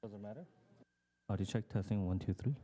Does it matter? Audio check testing 1 2 3.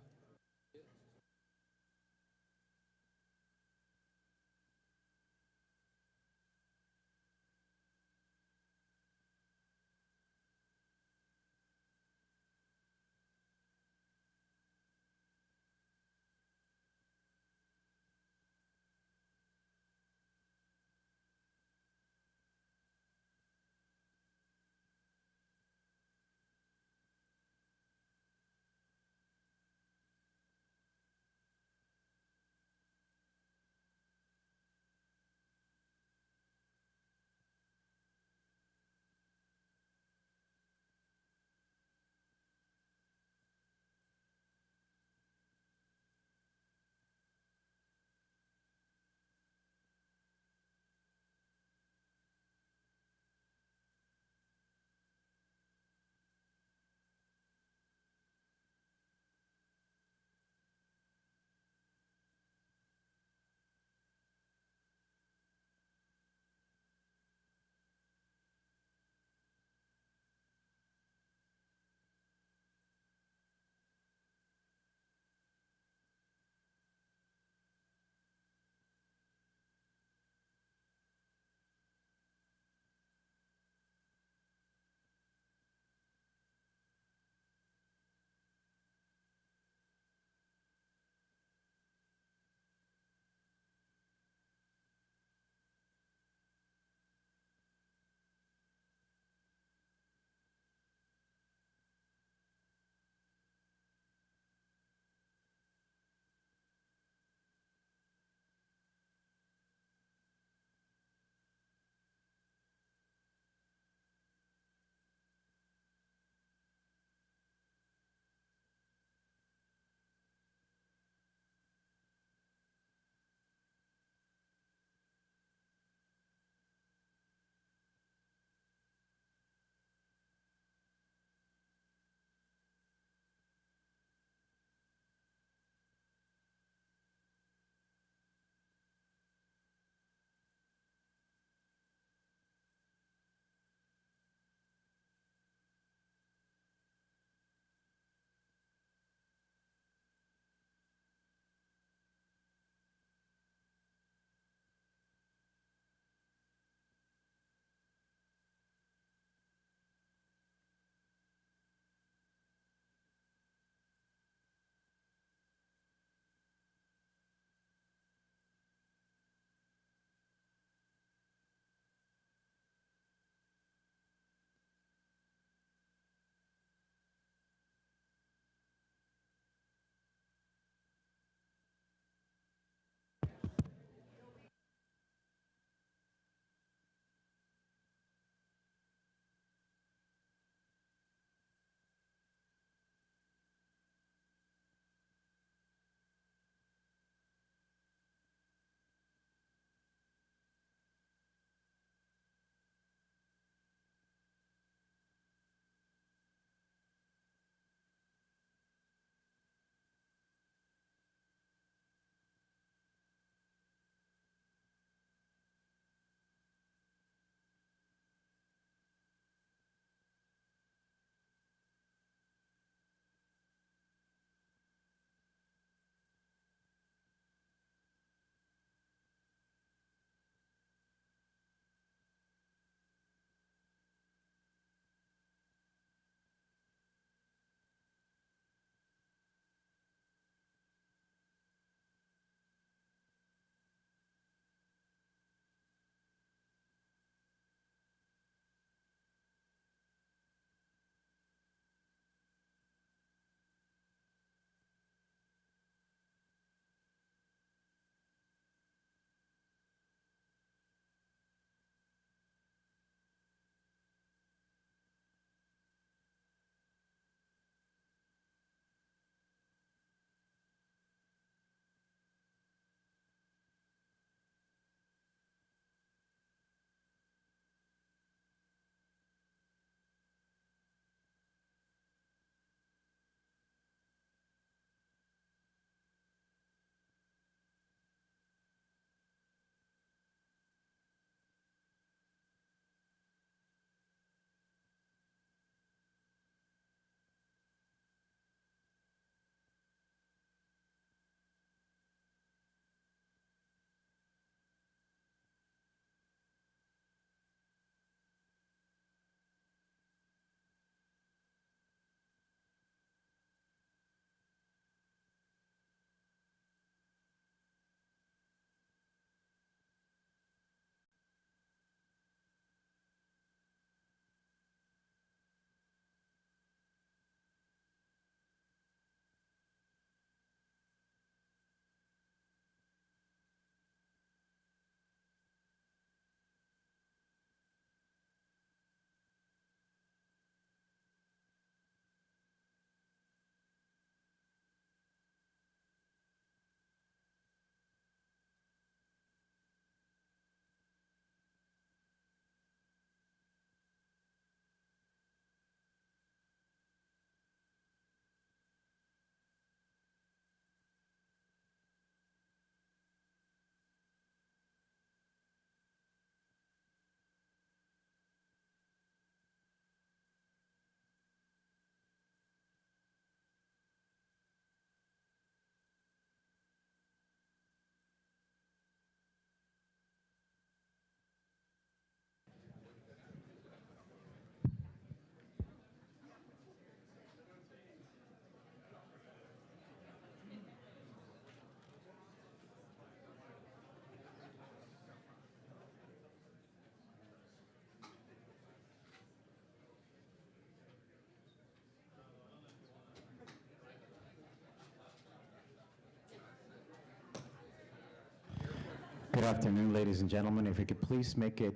afternoon, ladies and gentlemen. If you could please make it,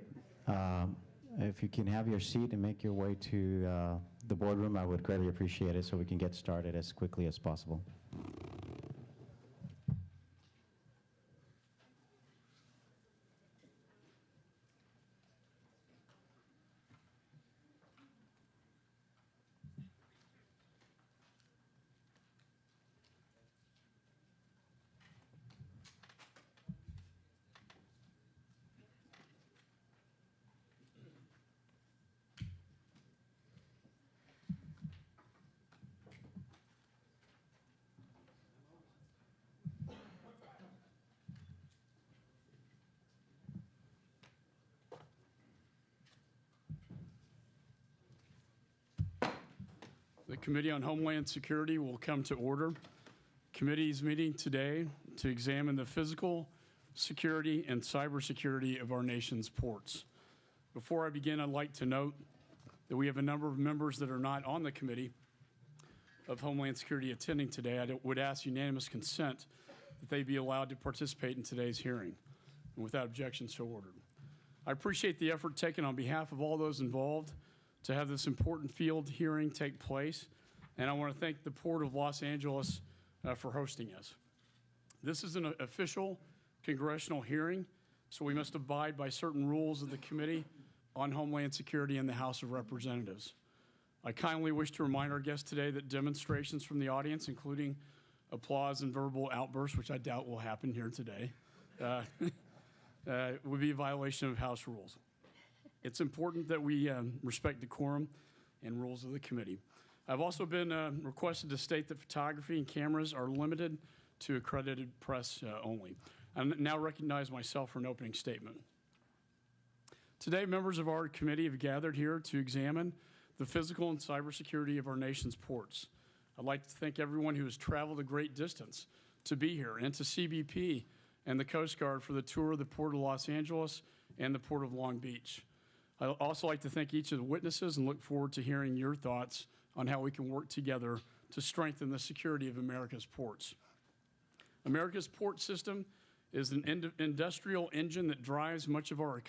if you can have your seat and make your way to the boardroom, I would greatly appreciate it so we can get started as quickly as possible. The Committee on Homeland Security will come to order. Committee is meeting today to examine the physical security and cybersecurity of our nation's ports. Before I begin, I'd like to note that we have a number of members that are not on the Committee of Homeland Security attending today. I would ask unanimous consent that they be allowed to participate in today's hearing. And without objection, so ordered. I appreciate the effort taken on behalf of all those involved to have this important field hearing take place, and I want to thank the Port of Los Angeles for hosting us. This is an official congressional hearing, so we must abide by certain rules of the Committee on Homeland Security in the House of Representatives. I kindly wish to remind our guests today that demonstrations from the audience, including applause and verbal outbursts, which I doubt will happen here today, would be a violation of House rules. It's important that we respect decorum and rules of the committee. I've also been requested to state that photography and cameras are limited to accredited press only. I now recognize myself for an opening statement. Today, members of our committee have gathered here to examine the physical and cybersecurity of our nation's ports. I'd like to thank everyone who has traveled a great distance to be here, and to CBP and the Coast Guard for the tour of the Port of Los Angeles and the Port of Long Beach. I'd also like to thank each of the witnesses and look forward to hearing your thoughts on how we can work together to strengthen the security of America's ports. America's port system is an industrial engine that drives much of our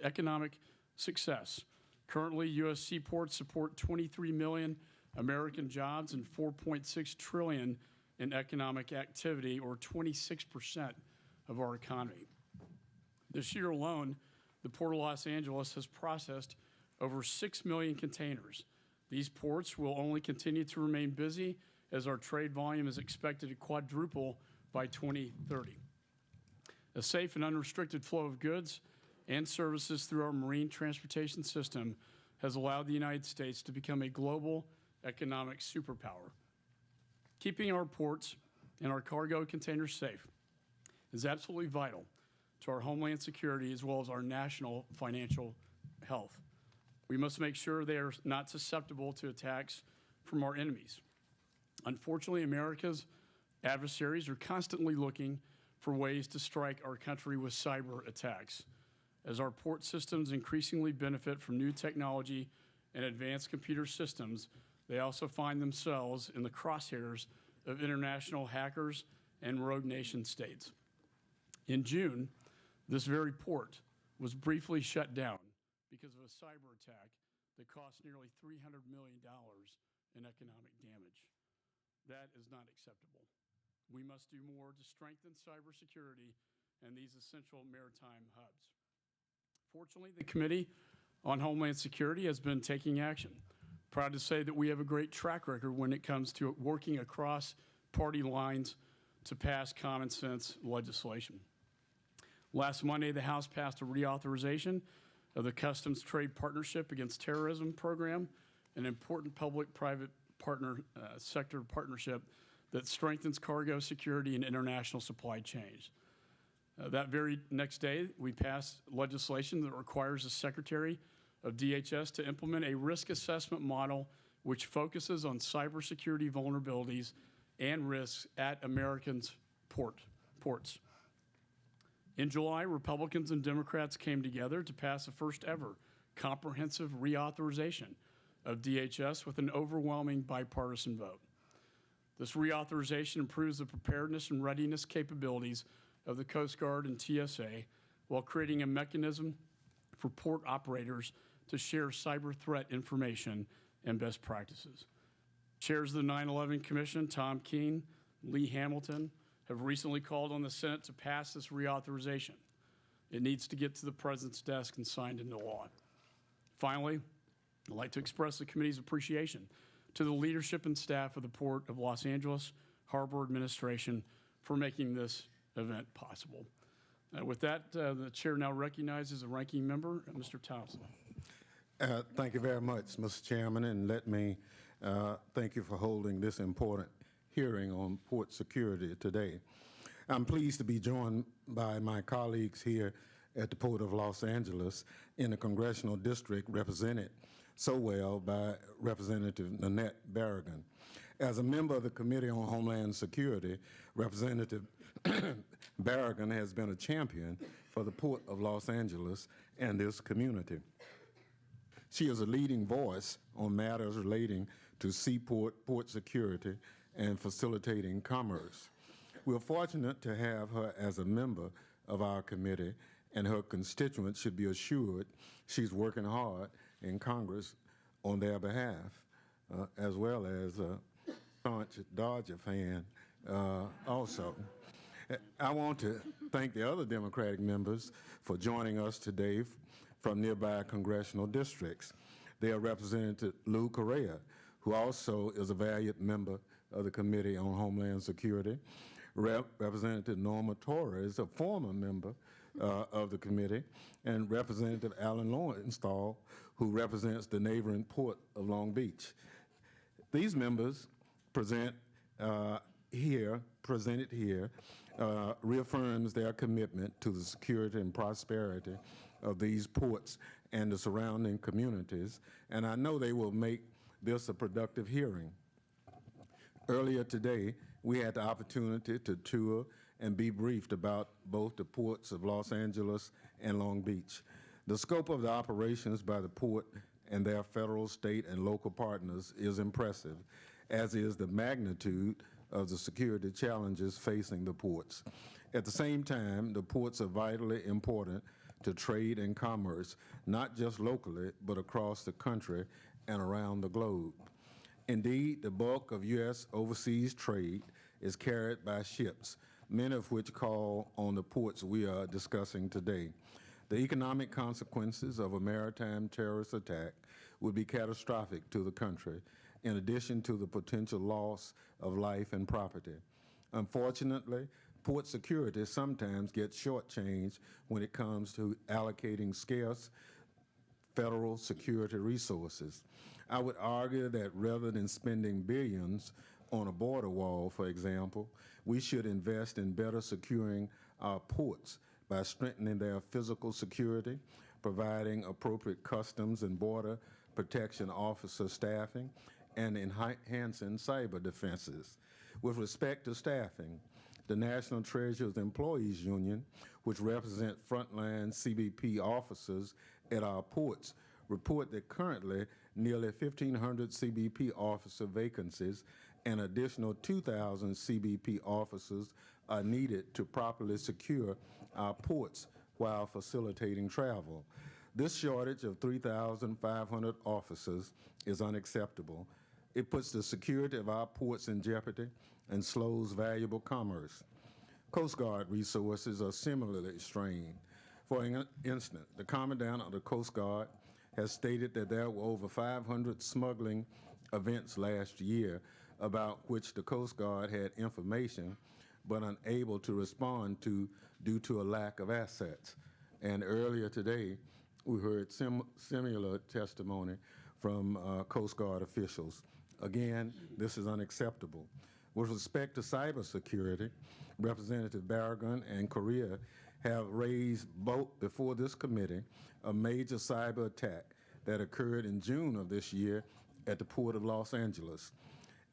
economic success. Currently, U.S. seaports support 23 million American jobs and 4.6 trillion in economic activity, or 26% of our economy. This year alone, the Port of Los Angeles has processed over 6 million containers. These ports will only continue to remain busy as our trade volume is expected to quadruple by 2030. A safe and unrestricted flow of goods and services through our marine transportation system has allowed the United States to become a global economic superpower. Keeping our ports and our cargo containers safe is absolutely vital to our homeland security as well as our national financial health. We must make sure they are not susceptible to attacks from our enemies. Unfortunately, America's adversaries are constantly looking for ways to strike our country with cyber attacks. As our port systems increasingly benefit from new technology and advanced computer systems, they also find themselves in the crosshairs of international hackers and rogue nation states. In June, this very port was briefly shut down because of a cyber attack that cost nearly $300 million in economic damage. That is not acceptable. We must do more to strengthen cybersecurity and these essential maritime hubs. Fortunately, the Committee on Homeland Security has been taking action. Proud to say that we have a great track record when it comes to working across party lines to pass common sense legislation. Last Monday, the House passed a reauthorization of the Customs Trade Partnership Against Terrorism program, an important public-private sector partnership that strengthens cargo security and international supply chains. That very next day, we passed legislation that requires the Secretary of DHS to implement a risk assessment model which focuses on cybersecurity vulnerabilities and risks at Americans' ports. In July, Republicans and Democrats came together to pass the first ever comprehensive reauthorization of DHS with an overwhelming bipartisan vote. This reauthorization improves the preparedness and readiness capabilities of the Coast Guard and TSA while creating a mechanism for port operators to share cyber threat information and best practices. Chairs of the 9/11 Commission, Tom Keene, Lee Hamilton, have recently called on the Senate to pass this reauthorization. It needs to get to the President's desk and signed into law. Finally, I'd like to express the committee's appreciation to the leadership and staff of the Port of Los Angeles Harbor Administration for making this event possible. With that, the chair now recognizes the ranking member, Mr. Thompson. Thank you very much, Mr. Chairman, and let me thank you for holding this important hearing on port security today. I'm pleased to be joined by my colleagues here at the Port of Los Angeles in the congressional district represented so well by Representative Nanette Barragan. As a member of the Committee on Homeland Security, Representative Barragan has been a champion for the Port of Los Angeles and this community. She is a leading voice on matters relating to seaport, port security, and facilitating commerce. We're fortunate to have her as a member of our committee, and her constituents should be assured she's working hard in Congress on their behalf, as well as a staunch Dodger fan also. I want to thank the other Democratic members for joining us today from nearby congressional districts. They are Representative Lou Correa, who also is a valued member of the Committee on Homeland Security, Representative Norma Torres, a former member of the committee, and Representative Alan Lowenthal, who represents the neighboring Port of Long Beach. These members presented here, reaffirms their commitment to the security and prosperity of these ports and the surrounding communities, and I know they will make this a productive hearing. Earlier today, we had the opportunity to tour and be briefed about both the ports of Los Angeles and Long Beach. The scope of the operations by the port and their federal, state, and local partners is impressive, as is the magnitude of the security challenges facing the ports. At the same time, the ports are vitally important to trade and commerce, not just locally, but across the country and around the globe. Indeed, the bulk of U.S. overseas trade is carried by ships, many of which call on the ports we are discussing today. The economic consequences of a maritime terrorist attack would be catastrophic to the country, in addition to the potential loss of life and property. Unfortunately, port security sometimes gets shortchanged when it comes to allocating scarce federal security resources. I would argue that rather than spending billions on a border wall, for example, we should invest in better securing our ports by strengthening their physical security, providing appropriate customs and border protection officer staffing, and enhancing cyber defenses. With respect to staffing, the National Treasurer's Employees Union, which represent frontline CBP officers at our ports, report that currently nearly 1,500 CBP officer vacancies and additional 2,000 CBP officers are needed to properly secure our ports while facilitating travel. This shortage of 3,500 officers is unacceptable. It puts the security of our ports in jeopardy and slows valuable commerce. Coast Guard resources are similarly strained. For instance, the Commandant of the Coast Guard has stated that there were over 500 smuggling events last year about which the Coast Guard had information but unable to respond to due to a lack of assets. And earlier today, we heard similar testimony from Coast Guard officials. Again, this is unacceptable. With respect to cybersecurity, Representative Barragan and Correa have raised both before this committee a major cyber attack that occurred in June of this year at the Port of Los Angeles.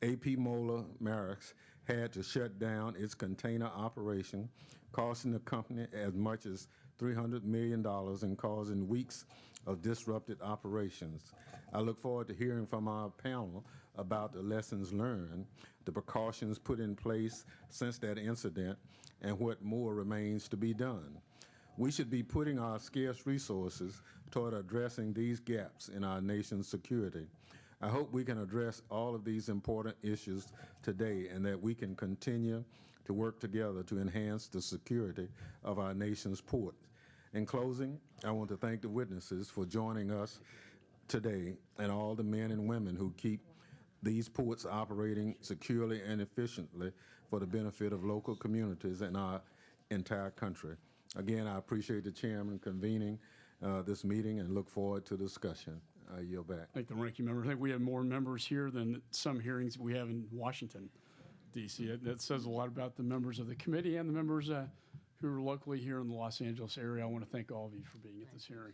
AP Moeller Maersk had to shut down its container operation, costing the company as much as $300 million and causing weeks of disrupted operations. I look forward to hearing from our panel about the lessons learned, the precautions put in place since that incident, and what more remains to be done. We should be putting our scarce resources toward addressing these gaps in our nation's security. I hope we can address all of these important issues today and that we can continue to work together to enhance the security of our nation's ports. In closing, I want to thank the witnesses for joining us today and all the men and women who keep these ports operating securely and efficiently for the benefit of local communities and our entire country. Again, I appreciate the chairman convening this meeting and look forward to discussion. I yield back. Thank the ranking member. I think we have more members here than some hearings we have in Washington, D.C. That says a lot about the members of the committee and the members who are locally here in the Los Angeles area. I want to thank all of you for being at this hearing.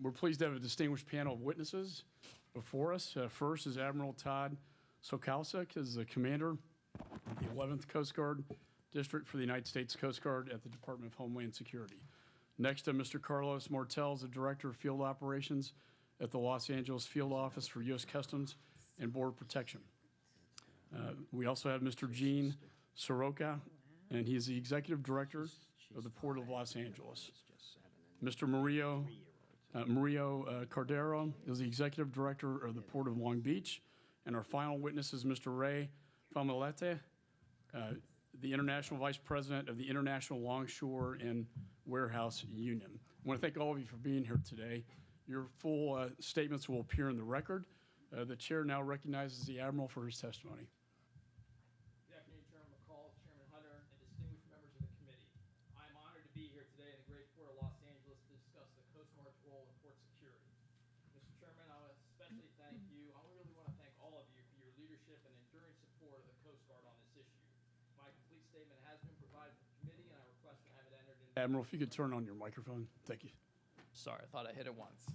We're pleased to have a distinguished panel of witnesses before us. First is Admiral Todd Sokalsik, is the commander of the 11th Coast Guard District for the United States Coast Guard at the Department of Homeland Security. Next, Mr. Carlos Martel is the Director of Field Operations at the Los Angeles Field Office for U.S. Customs and Border Protection. We also have Mr. Gene Soroka, and he is the Executive Director of the Port of Los Angeles. Mr. Murillo Cardero is the Executive Director of the Port of Long Beach. And our final witness is Mr. Ray Familete, the International Vice President of the International Longshore and Warehouse Union. I want to thank all of you for being here today. Your full statements will appear in the record. The chair now recognizes the Admiral for his testimony. Good afternoon, Chairman McCall, Chairman Hunter, and distinguished members of the committee. I am honored to be here today in the great port of Los Angeles to discuss the Coast Guard's role in port security. Mr. Chairman, I want to especially thank you. I really want to thank all of you for your leadership and enduring support of the Coast Guard on this issue. My complete statement has been provided to the committee, and I request to have it entered into. Admiral, if you could turn on your microphone. Thank you. Sorry, I thought I hit it once.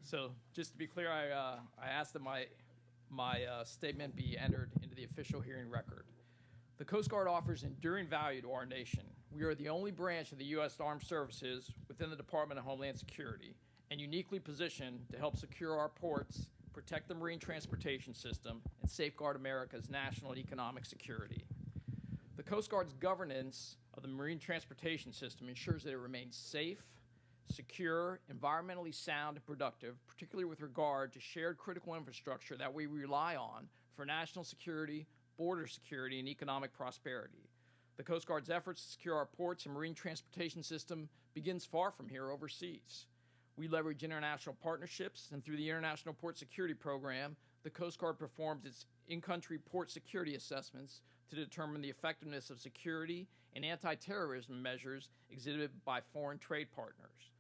So just to be clear, I asked that my statement be entered into the official hearing record. The Coast Guard offers enduring value to our nation. We are the only branch of the U.S. Armed Services within the Department of Homeland Security and uniquely positioned to help secure our ports, protect the marine transportation system, and safeguard America's national and economic security. The Coast Guard's governance of the marine transportation system ensures that it remains safe, secure, environmentally sound, and productive, particularly with regard to shared critical infrastructure that we rely on for national security, border security, and economic prosperity. The Coast Guard's efforts to secure our ports and marine transportation system begins far from here overseas. We leverage international partnerships, and through the International Port Security Program, the Coast Guard performs its in-country port security assessments to determine the effectiveness of security and anti-terrorism measures exhibited by foreign trade partners.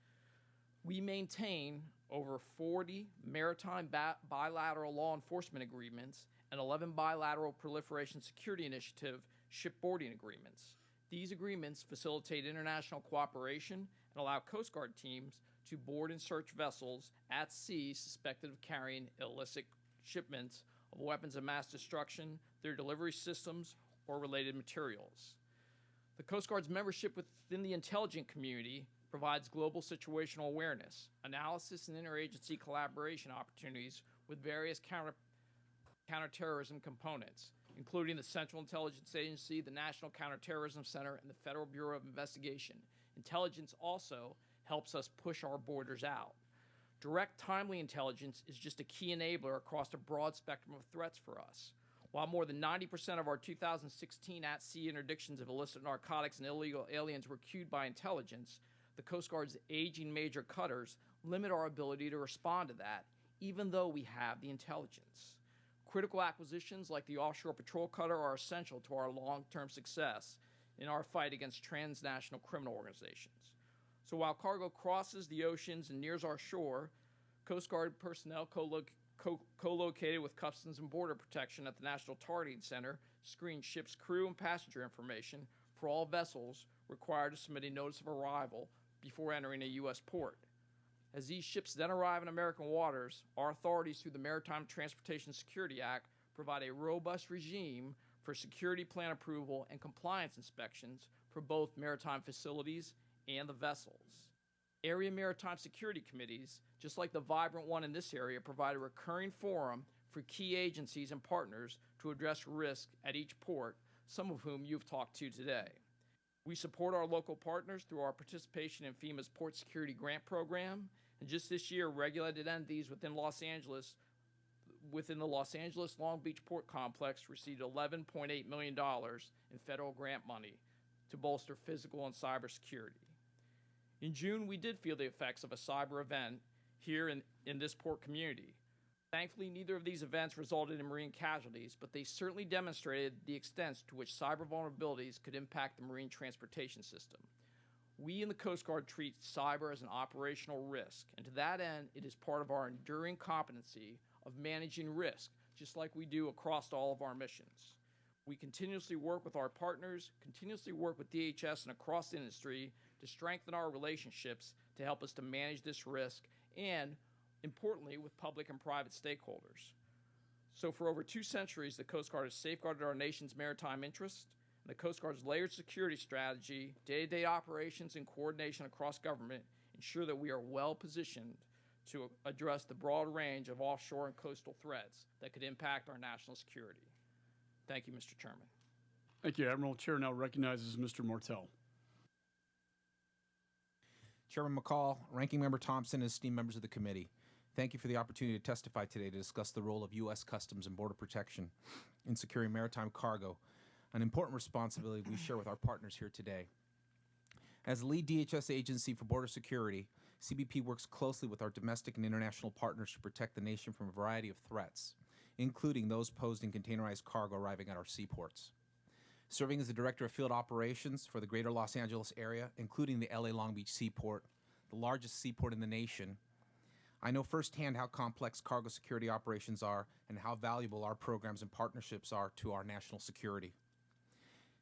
We maintain over 40 maritime bilateral law enforcement agreements and 11 bilateral proliferation security initiative shipboarding agreements. These agreements facilitate international cooperation and allow Coast Guard teams to board and search vessels at sea suspected of carrying illicit shipments of weapons of mass destruction, their delivery systems, or related materials. The Coast Guard's membership within the intelligence community provides global situational awareness, analysis, and interagency collaboration opportunities with various counterterrorism components, including the Central Intelligence Agency, the National Counterterrorism Center, and the Federal Bureau of Investigation. Intelligence also helps us push our borders out. Direct, timely intelligence is just a key enabler across a broad spectrum of threats for us. While more than 90% of our 2016 at-sea interdictions of illicit narcotics and illegal aliens were cued by intelligence, the Coast Guard's aging major cutters limit our ability to respond to that, even though we have the intelligence. Critical acquisitions like the offshore patrol cutter are essential to our long-term success in our fight against transnational criminal organizations. So while cargo crosses the oceans and nears our shore, Coast Guard personnel co-located with Customs and Border Protection at the National Targeting Center screen ships' crew and passenger information for all vessels required to submit a notice of arrival before entering a U.S. port. As these ships then arrive in American waters, our authorities through the Maritime Transportation Security Act provide a robust regime for security plan approval and compliance inspections for both maritime facilities and the vessels. Area maritime security committees, just like the vibrant one in this area, provide a recurring forum for key agencies and partners to address risk at each port, some of whom you've talked to today. We support our local partners through our participation in FEMA's Port Security Grant Program, and just this year, regulated entities within the Los Angeles Long Beach Port Complex received $11.8 million in federal grant money to bolster physical and cybersecurity. In June, we did feel the effects of a cyber event here in this port community. Thankfully, neither of these events resulted in marine casualties, but they certainly demonstrated the extent to which cyber vulnerabilities could impact the marine transportation system. We in the Coast Guard treat cyber as an operational risk, and to that end, it is part of our enduring competency of managing risk, just like we do across all of our missions. We continuously work with our partners, continuously work with DHS and across the industry to strengthen our relationships to help us to manage this risk and, importantly, with public and private stakeholders. So for over 2 centuries, the Coast Guard has safeguarded our nation's maritime interests, and the Coast Guard's layered security strategy, day-to-day operations, and coordination across government ensure that we are well positioned to address the broad range of offshore and coastal threats that could impact our national security. Thank you, Mr. Chairman. Thank you, Admiral. Chair now recognizes Mr. Martell. Chairman McCall, Ranking Member Thompson, and esteemed members of the committee, thank you for the opportunity to testify today to discuss the role of U.S. Customs and Border Protection in securing maritime cargo, an important responsibility we share with our partners here today. As the lead DHS agency for border security, CBP works closely with our domestic and international partners to protect the nation from a variety of threats, including those posed in containerized cargo arriving at our seaports. Serving as the Director of Field Operations for the greater Los Angeles area, including the LA Long Beach Seaport, the largest seaport in the nation, I know firsthand how complex cargo security operations are and how valuable our programs and partnerships are to our national security.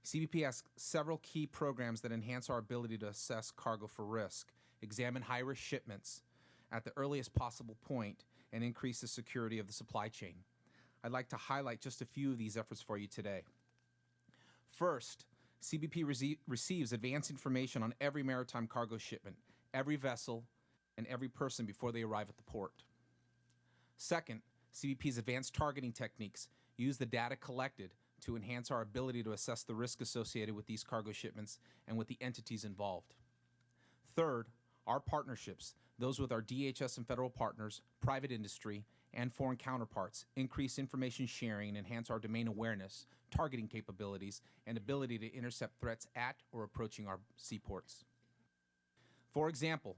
CBP has several key programs that enhance our ability to assess cargo for risk, examine high-risk shipments at the earliest possible point, and increase the security of the supply chain. I'd like to highlight just a few of these efforts for you today. First, CBP receives advanced information on every maritime cargo shipment, every vessel, and every person before they arrive at the port. Second, CBP's advanced targeting techniques use the data collected to enhance our ability to assess the risk associated with these cargo shipments and with the entities involved. Third, our partnerships, those with our DHS and federal partners, private industry, and foreign counterparts, increase information sharing and enhance our domain awareness, targeting capabilities, and ability to intercept threats at or approaching our seaports. For example,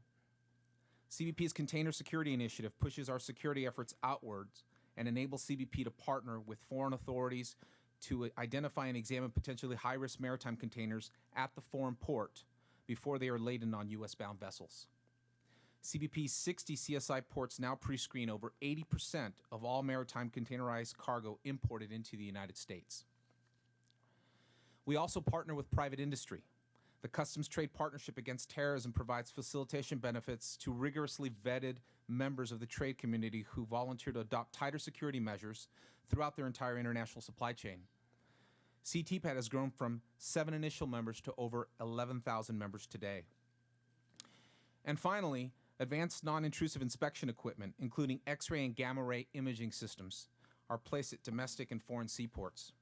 CBP's Container Security Initiative pushes our security efforts outwards and enables CBP to partner with foreign authorities to identify and examine potentially high-risk maritime containers at the foreign port before they are laden on U.S.-bound vessels. CBP's 60 CSI ports now pre-screen over 80% of all maritime containerized cargo imported into the United States. We also partner with private industry. The Customs Trade Partnership Against Terrorism provides facilitation benefits to rigorously vetted members of the trade community who volunteer to adopt tighter security measures throughout their entire international supply chain. CTPAT has grown from 7 initial members to over 11,000 members today. And finally, advanced non-intrusive inspection equipment, including X-ray and gamma-ray imaging systems, are placed at domestic and foreign seaports.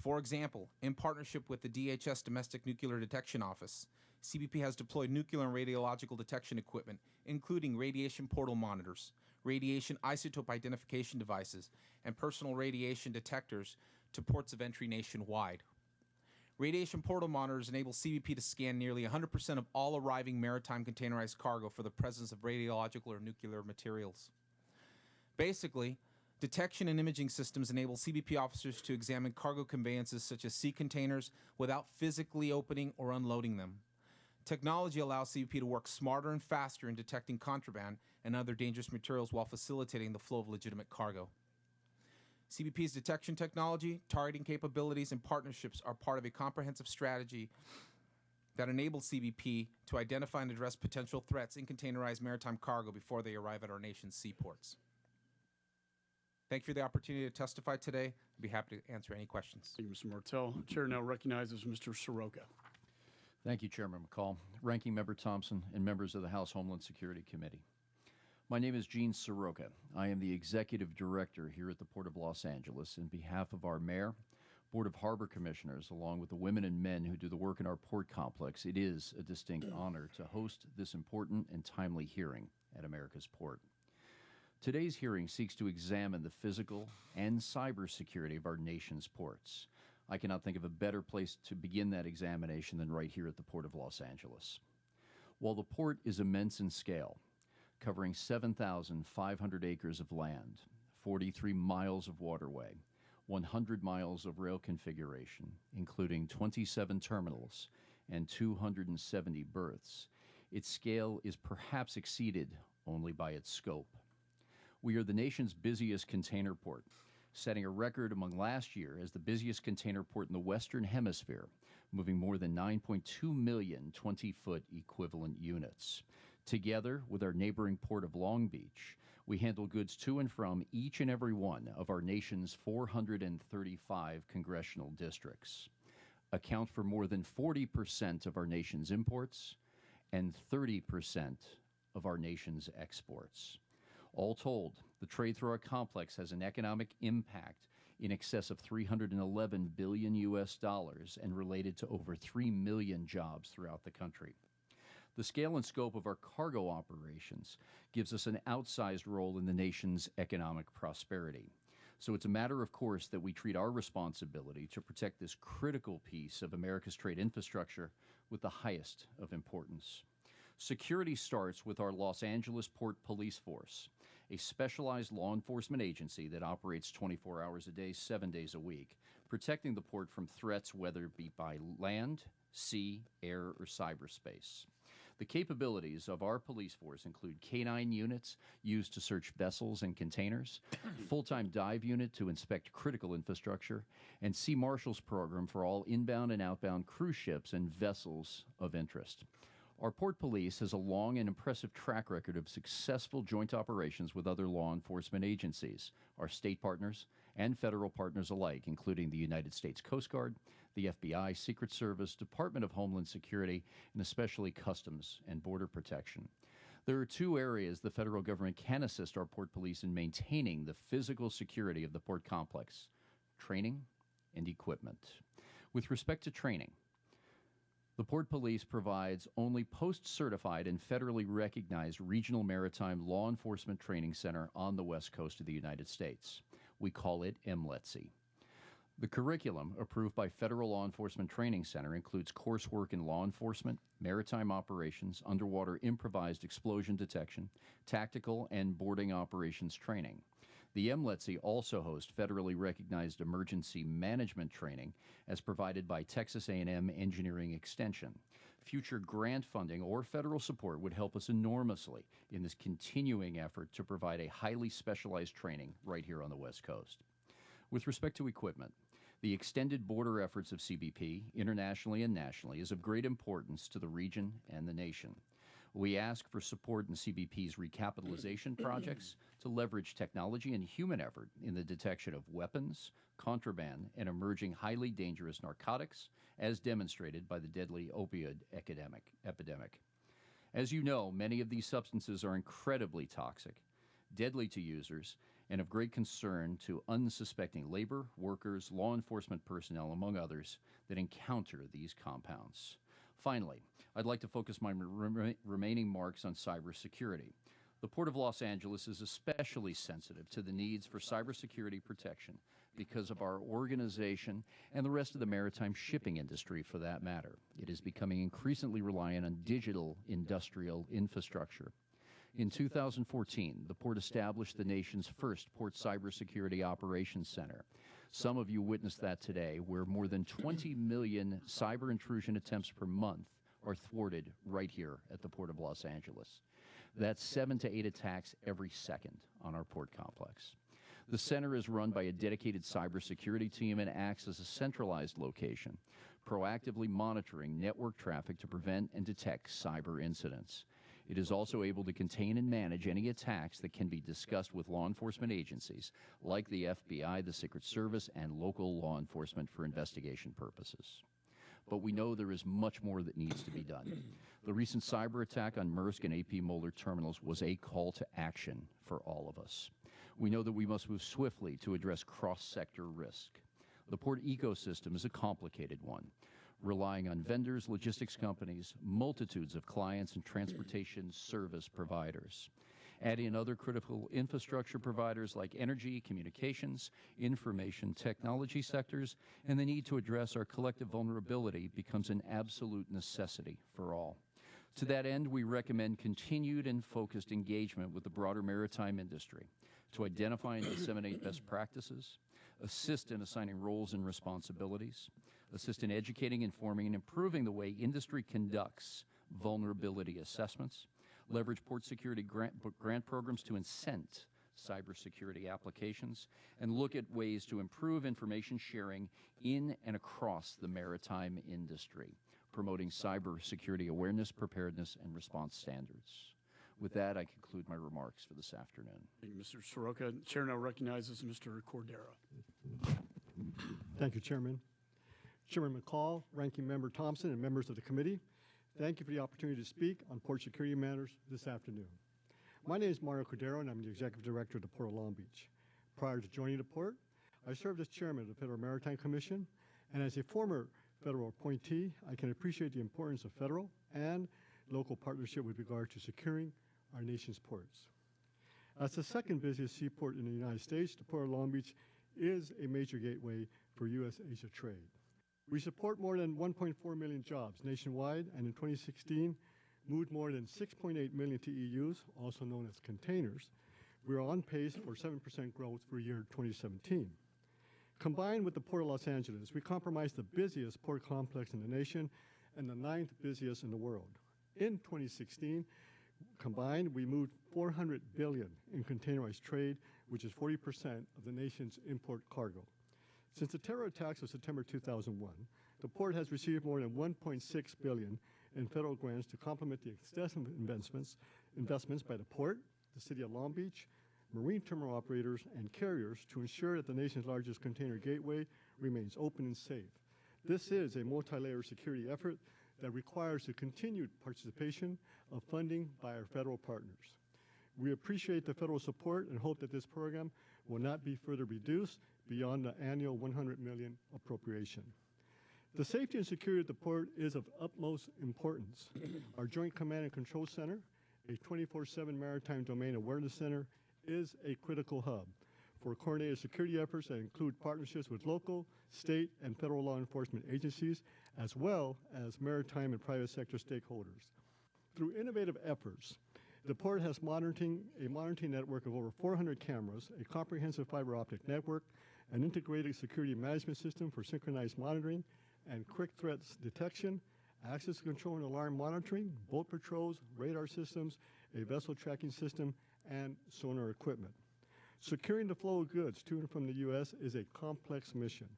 For example, in partnership with the DHS Domestic Nuclear Detection Office, CBP has deployed nuclear and radiological detection equipment, including radiation portal monitors, radiation isotope identification devices, and personal radiation detectors to ports of entry nationwide. Radiation portal monitors enable CBP to scan nearly 100% of all arriving maritime containerized cargo for the presence of radiological or nuclear materials. Basically, detection and imaging systems enable CBP officers to examine cargo conveyances such as sea containers without physically opening or unloading them. Technology allows CBP to work smarter and faster in detecting contraband and other dangerous materials while facilitating the flow of legitimate cargo. CBP's detection technology, targeting capabilities, and partnerships are part of a comprehensive strategy that enables CBP to identify and address potential threats in containerized maritime cargo before they arrive at our nation's seaports. Thank you for the opportunity to testify today. I'd be happy to answer any questions. Thank you, Mr. Martell. Chair now recognizes Mr. Soroka. Thank you, Chairman McCall, Ranking Member Thompson, and members of the House Homeland Security Committee. My name is Gene Soroka. I am the Executive Director here at the Port of Los Angeles. In behalf of our Mayor, Board of Harbor Commissioners, along with the women and men who do the work in our port complex, it is a distinct honor to host this important and timely hearing at America's Port. Today's hearing seeks to examine the physical and cybersecurity of our nation's ports. I cannot think of a better place to begin that examination than right here at the Port of Los Angeles. While the port is immense in scale, covering 7,500 acres of land, 43 miles of waterway, 100 miles of rail configuration, including 27 terminals and 270 berths, its scale is perhaps exceeded only by its scope. We are the nation's busiest container port, setting a record among last year as the busiest container port in the Western Hemisphere, moving more than 9.2 million 20-foot equivalent units. Together with our neighboring port of Long Beach, we handle goods to and from each and every one of our nation's 435 congressional districts, account for more than 40% of our nation's imports and 30% of our nation's exports. All told, the trade through our complex has an economic impact in excess of $311 billion and related to over 3 million jobs throughout the country. The scale and scope of our cargo operations gives us an outsized role in the nation's economic prosperity. So it's a matter of course that we treat our responsibility to protect this critical piece of America's trade infrastructure with the highest of importance. Security starts with our Los Angeles Port Police Force, a specialized law enforcement agency that operates 24 hours a day, 7 days a week, protecting the port from threats whether it be by land, sea, air, or cyberspace. The capabilities of our police force include K-9 units used to search vessels and containers, full-time dive unit to inspect critical infrastructure, and Sea Marshals program for all inbound and outbound cruise ships and vessels of interest. Our port police has a long and impressive track record of successful joint operations with other law enforcement agencies, our state partners and federal partners alike, including the United States Coast Guard, the FBI, Secret Service, Department of Homeland Security, and especially Customs and Border Protection. There are two areas the federal government can assist our port police in maintaining the physical security of the port complex: training and equipment. With respect to training, the Port Police provides only post-certified and federally recognized regional maritime law enforcement training center on the west coast of the United States. We call it MLETC. The curriculum approved by Federal Law Enforcement Training Center includes coursework in law enforcement, maritime operations, underwater improvised explosion detection, tactical and boarding operations training. The MLETC also hosts federally recognized emergency management training as provided by Texas A&M Engineering Extension. Future grant funding or federal support would help us enormously in this continuing effort to provide a highly specialized training right here on the West Coast. With respect to equipment, the extended border efforts of CBP, internationally and nationally, is of great importance to the region and the nation. We ask for support in CBP's recapitalization projects to leverage technology and human effort in the detection of weapons, contraband, and emerging highly dangerous narcotics, as demonstrated by the deadly opioid epidemic. As you know, many of these substances are incredibly toxic, deadly to users, and of great concern to unsuspecting labor, workers, law enforcement personnel, among others, that encounter these compounds. Finally, I'd like to focus my remaining marks on cybersecurity. The Port of Los Angeles is especially sensitive to the needs for cybersecurity protection because of our organization and the rest of the maritime shipping industry, for that matter. It is becoming increasingly reliant on digital industrial infrastructure. In 2014, the port established the nation's first Port Cybersecurity Operations Center. Some of you witnessed that today, where more than 20 million cyber intrusion attempts per month are thwarted right here at the Port of Los Angeles. That's 7 to 8 attacks every second on our port complex. The center is run by a dedicated cybersecurity team and acts as a centralized location, proactively monitoring network traffic to prevent and detect cyber incidents. It is also able to contain and manage any attacks that can be discussed with law enforcement agencies like the FBI, the Secret Service, and local law enforcement for investigation purposes. but we know there is much more that needs to be done. The recent cyber attack on Maersk and AP Moller terminals was a call to action for all of us. We know that we must move swiftly to address cross-sector risk. The port ecosystem is a complicated one, relying on vendors, logistics companies, multitudes of clients, and transportation service providers. Add in other critical infrastructure providers like energy, communications, information technology sectors, and the need to address our collective vulnerability becomes an absolute necessity for all. To that end, we recommend continued and focused engagement with the broader maritime industry to identify and disseminate best practices, assist in assigning roles and responsibilities, assist in educating, informing, and improving the way industry conducts vulnerability assessments, leverage port security grant programs to incent cybersecurity applications, and look at ways to improve information sharing in and across the maritime industry, promoting cybersecurity awareness, preparedness, and response standards. With that, I conclude my remarks for this afternoon. Thank you, Mr. Soroka. Chair now recognizes Mr. Cordero. Thank you, Chairman. Chairman McCall, Ranking Member Thompson, and members of the committee, thank you for the opportunity to speak on port security matters this afternoon. My name is Mario Cordero, and I'm the Executive Director of the Port of Long Beach. Prior to joining the port, I served as Chairman of the Federal Maritime Commission, and as a former federal appointee, I can appreciate the importance of federal and local partnership with regard to securing our nation's ports. As the second busiest seaport in the United States, the Port of Long Beach is a major gateway for U.S.-Asia trade. We support more than 1.4 million jobs nationwide, and in 2016, moved more than 6.8 million TEUs, also known as containers. We are on pace for 7% growth for year 2017. Combined with the Port of Los Angeles, we comprise the busiest port complex in the nation and the 9th busiest in the world. In 2016, combined, we moved $400 billion in containerized trade, which is 40% of the nation's import cargo. Since the terror attacks of September 2001, the port has received more than $1.6 billion in federal grants to complement the extensive investments by the port, the City of Long Beach, marine terminal operators, and carriers to ensure that the nation's largest container gateway remains open and safe. This is a multi-layer security effort that requires the continued participation of funding by our federal partners. We appreciate the federal support and hope that this program will not be further reduced beyond the annual $100 million appropriation. The safety and security of the port is of utmost importance. Our Joint Command and Control Center, a 24/7 maritime domain awareness center, is a critical hub for coordinated security efforts that include partnerships with local, state, and federal law enforcement agencies, as well as maritime and private sector stakeholders. Through innovative efforts, the port has a monitoring network of over 400 cameras, a comprehensive fiber optic network, an integrated security management system for synchronized monitoring and quick threats detection, access control and alarm monitoring, boat patrols, radar systems, a vessel tracking system, and sonar equipment. Securing the flow of goods to and from the U.S. is a complex mission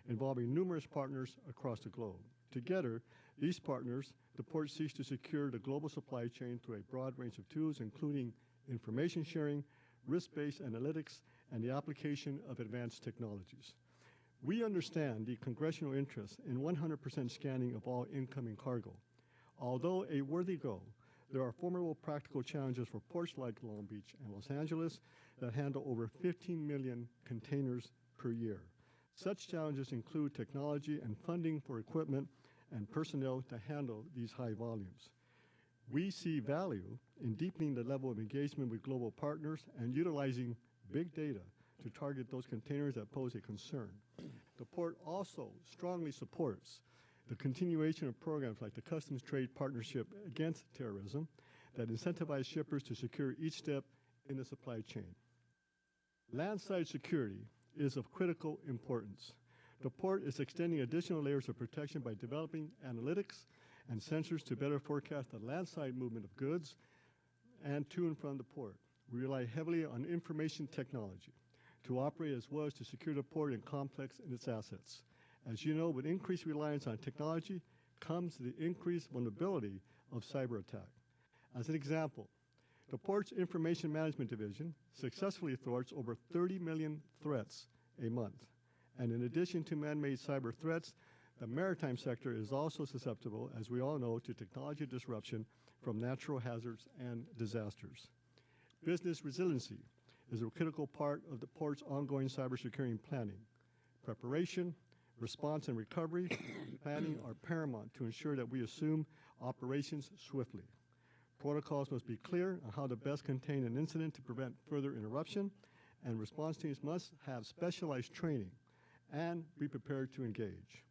involving numerous partners across the globe. Together, these partners, the port seeks to secure the global supply chain through a broad range of tools, including information sharing, risk-based analytics, and the application of advanced technologies. We understand the congressional interest in 100% scanning of all incoming cargo. Although a worthy goal, there are formidable practical challenges for ports like Long Beach and Los Angeles that handle over 15 million containers per year. Such challenges include technology and funding for equipment and personnel to handle these high volumes. We see value in deepening the level of engagement with global partners and utilizing big data to target those containers that pose a concern. The port also strongly supports the continuation of programs like the Customs Trade Partnership Against Terrorism that incentivize shippers to secure each step in the supply chain. Landside security is of critical importance. The port is extending additional layers of protection by developing analytics and sensors to better forecast the landside movement of goods and to and from the port. We rely heavily on information technology to operate as well as to secure the port and complex in its assets. As you know, with increased reliance on technology comes the increased vulnerability of cyber attack. As an example, the port's Information Management Division successfully thwarts over 30 million threats a month. And in addition to man-made cyber threats, The maritime sector is also susceptible, as we all know, to technology disruption from natural hazards and disasters. Business resiliency is a critical part of the port's ongoing cybersecurity planning. Preparation, response, and recovery planning are paramount to ensure that we assume operations swiftly. Protocols must be clear on how to best contain an incident to prevent further interruption, and response teams must have specialized training and be prepared to engage.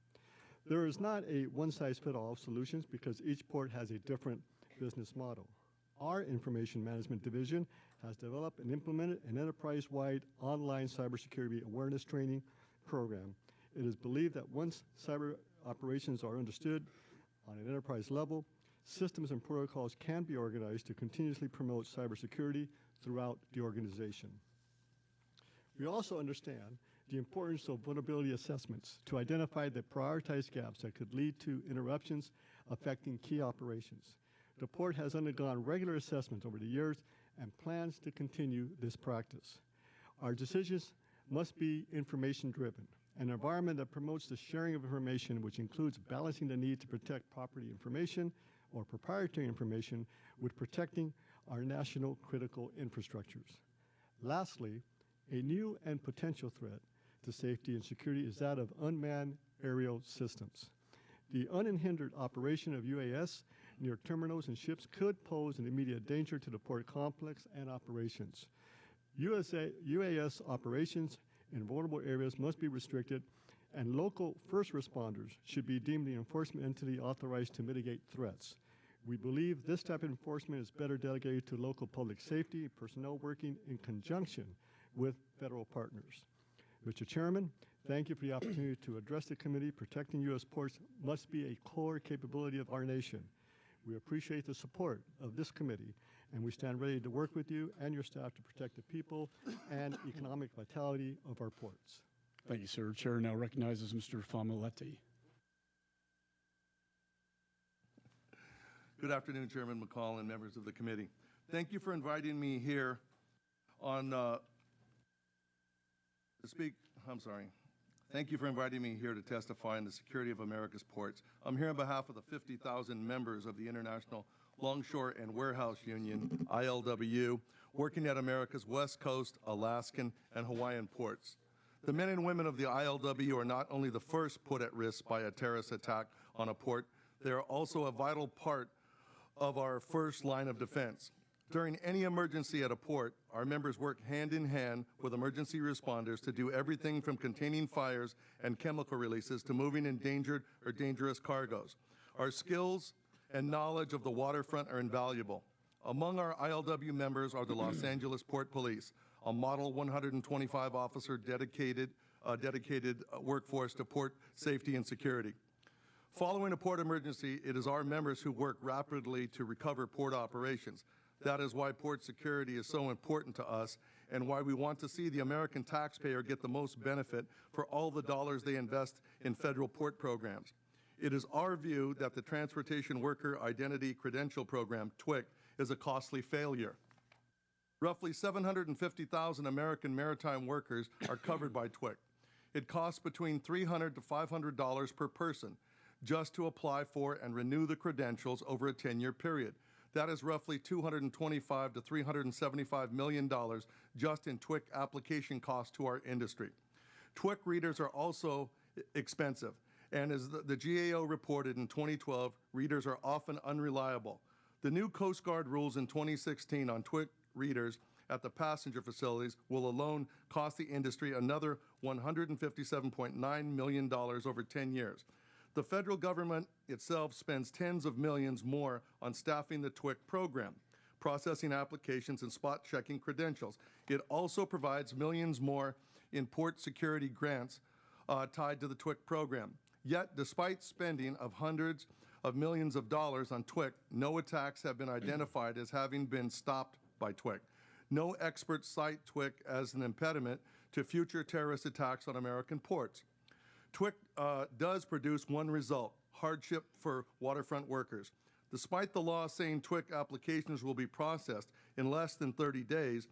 There is not a one-size-fits-all solutions because each port has a different business model. Our information management division has developed and implemented an enterprise-wide online cybersecurity awareness training program. It is believed that once cyber operations are understood on an enterprise level, systems and protocols can be organized to continuously promote cybersecurity throughout the organization. We also understand the importance of vulnerability assessments to identify the prioritized gaps that could lead to interruptions affecting key operations. The port has undergone regular assessments over the years and plans to continue this practice. Our decisions must be information-driven, an environment that promotes the sharing of information, which includes balancing the need to protect property information or proprietary information with protecting our national critical infrastructures. Lastly, a new and potential threat to safety and security is that of unmanned aerial systems. The unhindered operation of UAS near terminals and ships could pose an immediate danger to the port complex and operations. UAS operations in vulnerable areas must be restricted, and local first responders should be deemed the enforcement entity authorized to mitigate threats. We believe this type of enforcement is better delegated to local public safety personnel working in conjunction with federal partners. Mr. Chairman, thank you for the opportunity to address the committee. Protecting U.S. ports must be a core capability of our nation. We appreciate the support of this committee, and we stand ready to work with you and your staff to protect the people and economic vitality of our ports. Thank you, sir. Chair now recognizes Mr. Familetti. Good afternoon, Chairman McCall and members of the committee. Thank you for inviting me here to speak. Thank you for inviting me here to testify on the security of America's ports. I'm here on behalf of the 50,000 members of the International Longshore and Warehouse Union, ILWU, working at America's West Coast, Alaskan, and Hawaiian ports. The men and women of the ILWU are not only the first put at risk by a terrorist attack on a port, they are also a vital part of our first line of defense. During any emergency at a port, our members work hand in hand with emergency responders to do everything from containing fires and chemical releases to moving endangered or dangerous cargoes. Our skills and knowledge of the waterfront are invaluable. Among our ILW members are the Los Angeles Port Police, a model 125 officer dedicated workforce to port safety and security. Following a port emergency, it is our members who work rapidly to recover port operations. That is why port security is so important to us and why we want to see the American taxpayer get the most benefit for all the dollars they invest in federal port programs. It is our view that the Transportation Worker Identity Credential Program, TWIC, is a costly failure. Roughly 750,000 American maritime workers are covered by TWIC. It costs between $300 to $500 per person just to apply for and renew the credentials over a 10-year period. That is roughly $225 to $375 million just in TWIC application costs to our industry. TWIC readers are also expensive, and as the GAO reported in 2012, readers are often unreliable. The new Coast Guard rules in 2016 on TWIC readers at the passenger facilities will alone cost the industry another $157.9 million over 10 years. The federal government itself spends tens of millions more on staffing the TWIC program, processing applications and spot checking credentials. It also provides millions more in port security grants tied to the TWIC program. Yet, despite spending of hundreds of millions of dollars on TWIC, no attacks have been identified as having been stopped by TWIC. No experts cite TWIC as an impediment to future terrorist attacks on American ports. TWIC does produce one result: hardship for waterfront workers. Despite the law saying TWIC applications will be processed in less than 30 days,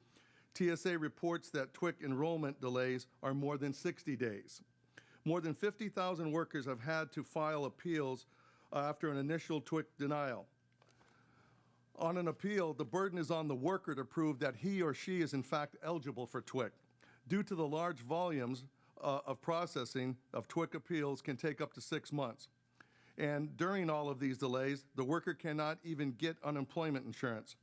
TSA reports that TWIC enrollment delays are more than 60 days. More than 50,000 workers have had to file appeals after an initial TWIC denial. On an appeal, the burden is on the worker to prove that he or she is in fact eligible for TWIC. Due to the large volumes of processing of TWIC appeals can take up to 6 months. And during all of these delays, the worker cannot even get unemployment insurance.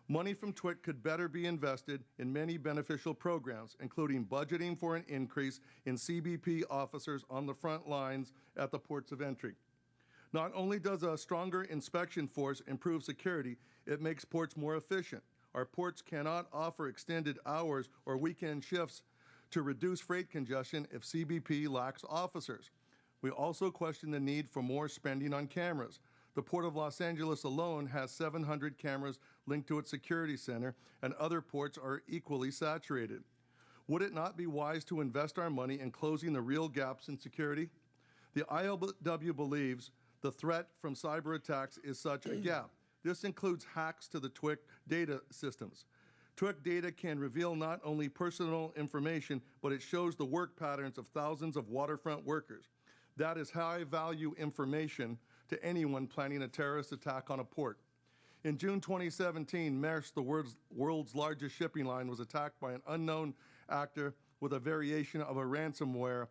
Money from TWIC could better be invested in many beneficial programs, including budgeting for an increase in CBP officers on the front lines at the ports of entry. Not only does a stronger inspection force improve security, it makes ports more efficient. Our ports cannot offer extended hours or weekend shifts to reduce freight congestion if CBP lacks officers. We also question the need for more spending on cameras. The Port of Los Angeles alone has 700 cameras linked to its security center, and other ports are equally saturated. Would it not be wise to invest our money in closing the real gaps in security? The ILW believes the threat from cyber attacks is such a gap. This includes hacks to the TWIC data systems. TWIC data can reveal not only personal information, but it shows the work patterns of thousands of waterfront workers. That is high-value information to anyone planning a terrorist attack on a port. In June 2017, Maersk, the world's largest shipping line, was attacked by an unknown actor with a variation of a ransomware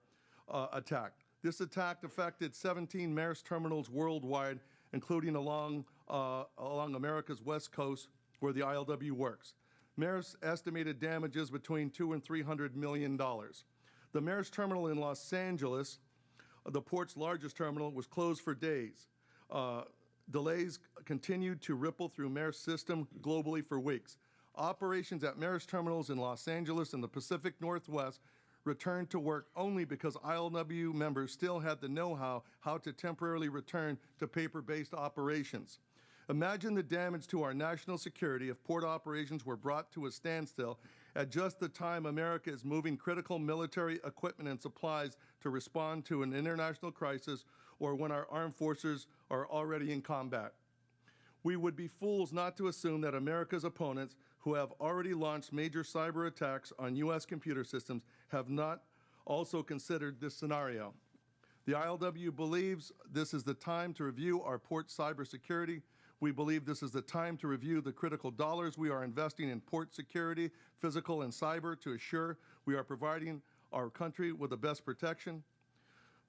attack. This attack affected 17 Maersk terminals worldwide, including along America's west coast, where the ILW works. Maersk estimated damages between $200 and $300 million. The Maersk terminal in Los Angeles, the port's largest terminal, was closed for days. Delays continued to ripple through Maersk's system globally for weeks. Operations at Maersk terminals in Los Angeles and the Pacific Northwest returned to work only because ILW members still had the know-how how to temporarily return to paper-based operations. Imagine the damage to our national security if port operations were brought to a standstill at just the time America is moving critical military equipment and supplies to respond to an international crisis, or when our armed forces are already in combat. We would be fools not to assume that America's opponents, who have already launched major cyber attacks on U.S. computer systems, have not also considered this scenario. The ILW believes this is the time to review our port cybersecurity. We believe this is the time to review the critical dollars we are investing in port security, physical and cyber, to assure we are providing our country with the best protection.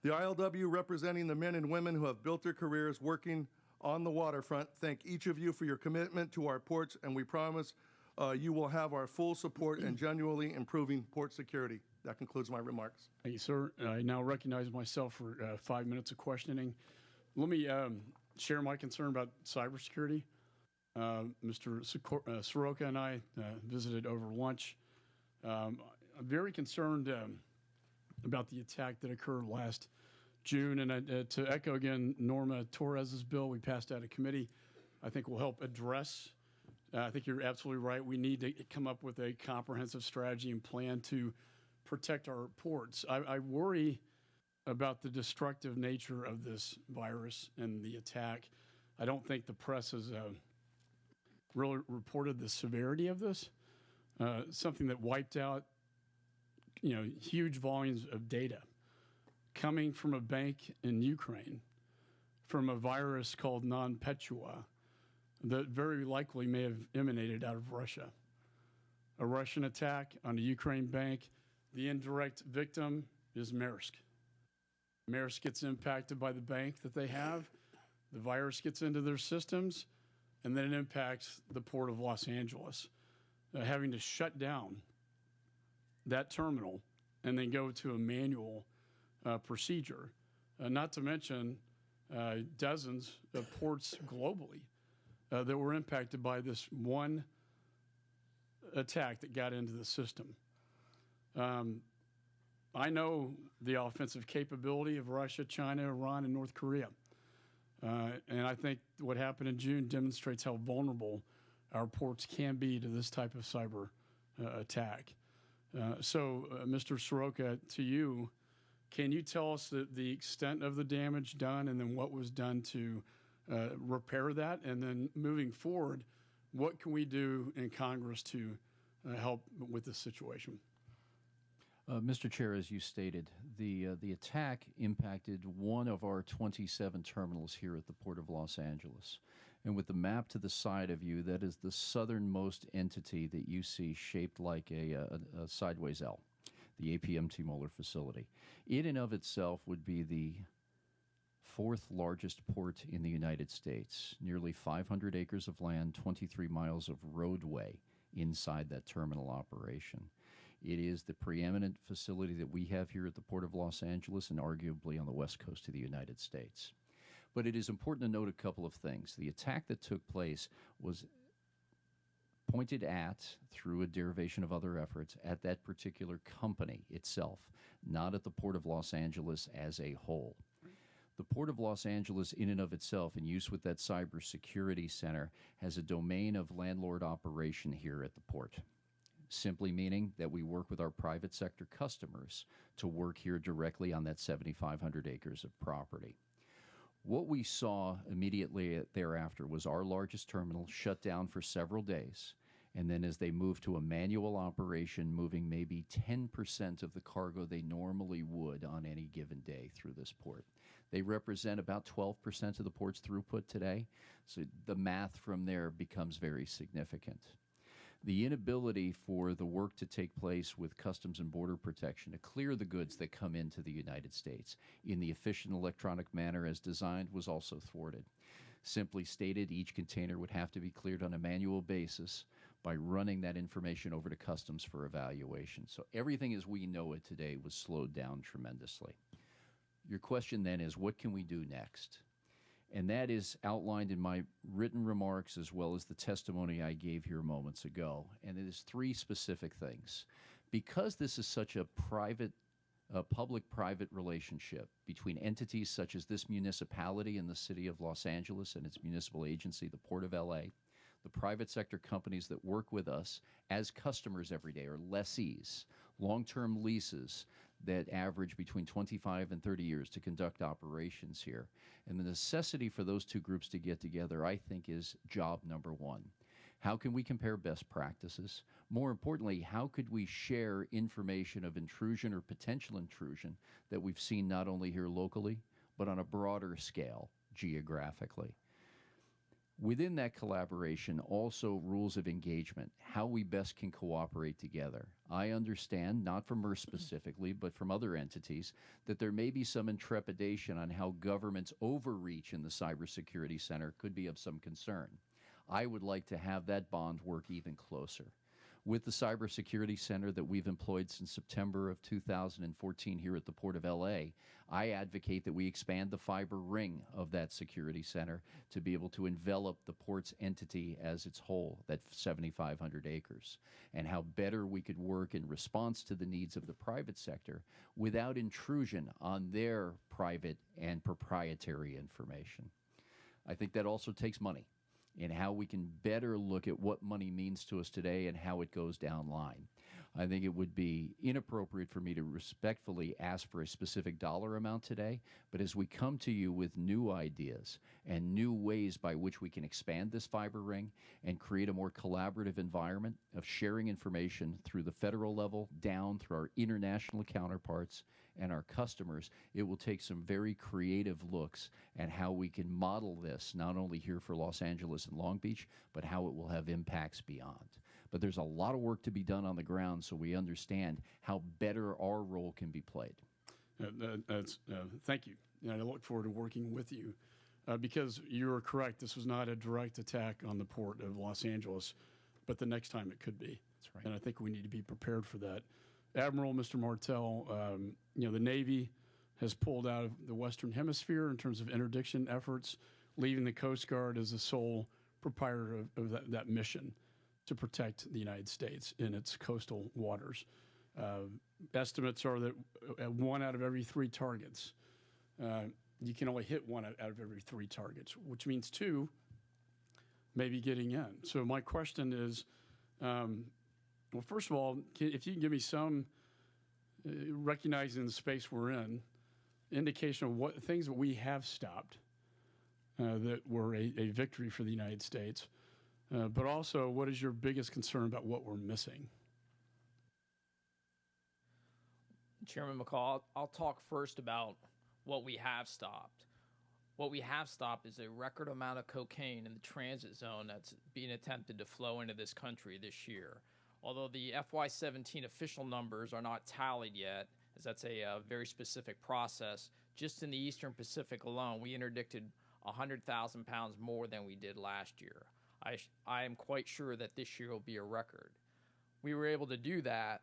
The ILW, representing the men and women who have built their careers working on the waterfront, thank each of you for your commitment to our ports, and we promise you will have our full support in genuinely improving port security. That concludes my remarks. Thank you, sir. I now recognize myself for 5 minutes of questioning. Let me share my concern about cybersecurity. Mr. Soroka and I visited over lunch. I'm very concerned about the attack that occurred last June. And to echo again Norma Torres's bill we passed out of committee, I think will help address. I think you're absolutely right. We need to come up with a comprehensive strategy and plan to protect our ports. I worry about the destructive nature of this virus and the attack. I don't think the press has really reported the severity of this. Something that wiped out, huge volumes of data coming from a bank in Ukraine, from a virus called non-Petua that very likely may have emanated out of Russia. A Russian attack on a Ukraine bank. The indirect victim is Maersk. Maersk gets impacted by the bank that they have. The virus gets into their systems, and then it impacts the Port of Los Angeles, having to shut down that terminal and then go to a manual procedure. Not to mention dozens of ports globally that were impacted by this one attack that got into the system. I know the offensive capability of Russia, China, Iran, and North Korea. And I think what happened in June demonstrates how vulnerable our ports can be to this type of cyber attack. So, Mr. Soroka, to you, can you tell us the extent of the damage done and then what was done to repair that? And then moving forward, what can we do in Congress to help with this situation? Mr. Chair, as you stated, the attack impacted one of our 27 terminals here at the Port of Los Angeles. And with the map to the side of you, that is the southernmost entity that you see shaped like a sideways L, the APMT Moeller facility. It in of itself would be the fourth largest port in the United States, nearly 500 acres of land, 23 miles of roadway inside that terminal operation. It is the preeminent facility that we have here at the Port of Los Angeles and arguably on the west coast of the United States. But it is important to note a couple of things. The attack that took place was pointed at, through a derivation of other efforts, at that particular company itself, not at the Port of Los Angeles as a whole. The Port of Los Angeles in and of itself, in use with that cybersecurity center, has a domain of landlord operation here at the port, simply meaning that we work with our private sector customers to work here directly on that 7,500 acres of property. What we saw immediately thereafter was our largest terminal shut down for several days, and then as they moved to a manual operation, moving maybe 10% of the cargo they normally would on any given day through this port. They represent about 12% of the port's throughput today, so the math from there becomes very significant. The inability for the work to take place with Customs and Border Protection to clear the goods that come into the United States in the efficient electronic manner as designed was also thwarted. Simply stated, each container would have to be cleared on a manual basis by running that information over to Customs for evaluation. So everything as we know it today was slowed down tremendously. Your question then is, what can we do next? And that is outlined in my written remarks as well as the testimony I gave here moments ago. And it is three specific things. Because this is such a public-private relationship between entities such as this municipality and the city of Los Angeles and its municipal agency, the Port of LA, the private sector companies that work with us as customers every day are lessees, long-term leases that average between 25 and 30 years to conduct operations here. And the necessity for those two groups to get together, I think, is job number one. How can we compare best practices? More importantly, how could we share information of intrusion or potential intrusion that we've seen not only here locally, but on a broader scale geographically? Within that collaboration, also rules of engagement, how we best can cooperate together. I understand, not from MERS specifically, but from other entities, that there may be some intrepidation on how government's overreach in the Cybersecurity Center could be of some concern. I would like to have that bond work even closer. With the Cybersecurity Center that we've employed since September of 2014 here at the Port of LA, I advocate that we expand the fiber ring of that security center to be able to envelop the port's entity as its whole, that 7,500 acres, and how better we could work in response to the needs of the private sector without intrusion on their private and proprietary information. I think that also takes money, and how we can better look at what money means to us today and how it goes down line. I think it would be inappropriate for me to respectfully ask for a specific dollar amount today, but as we come to you with new ideas and new ways by which we can expand this fiber ring and create a more collaborative environment of sharing information through the federal level down through our international counterparts and our customers, it will take some very creative looks at how we can model this, not only here for Los Angeles and Long Beach, but how it will have impacts beyond. But there's a lot of work to be done on the ground so we understand how better our role can be played. Thank you. And I look forward to working with you because you're correct. This was not a direct attack on the Port of Los Angeles, but the next time it could be. That's right. And I think we need to be prepared for that. Admiral, Mr. Martell, the Navy has pulled out of the Western Hemisphere in terms of interdiction efforts, leaving the Coast Guard as the sole proprietor of that mission to protect the United States in its coastal waters. Estimates are that 1 out of every 3 targets, you can only hit 1 out of every 3 targets, which means 2 maybe getting in. So my question is, well, first of all, if you can give me some, recognizing the space we're in, indication of what things that we have stopped that were a victory for the United States, but also what is your biggest concern about what we're missing? Chairman McCall, I'll talk first about what we have stopped. What we have stopped is a record amount of cocaine in the transit zone that's being attempted to flow into this country this year. Although the FY17 official numbers are not tallied yet, as that's a very specific process, just in the Eastern Pacific alone, we interdicted 100,000 pounds more than we did last year. I am quite sure that this year will be a record. We were able to do that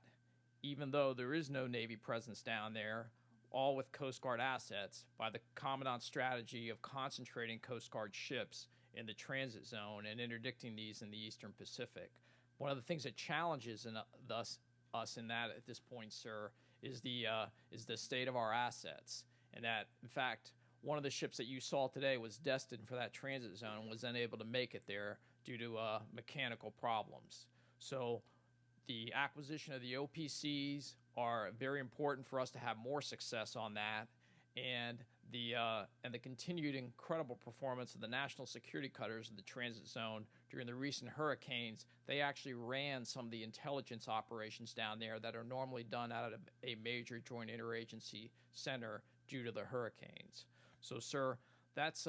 even though there is no Navy presence down there, all with Coast Guard assets, by the Commandant's strategy of concentrating Coast Guard ships in the transit zone and interdicting these in the Eastern Pacific. One of the things that challenges us in that at this point, sir, is the state of our assets, and that, in fact, one of the ships that you saw today was destined for that transit zone and was unable to make it there due to mechanical problems. So the acquisition of the OPCs are very important for us to have more success on that, and the continued incredible performance of the national security cutters in the transit zone during the recent hurricanes. They actually ran some of the intelligence operations down there that are normally done out of a major joint interagency center due to the hurricanes. So, sir, that's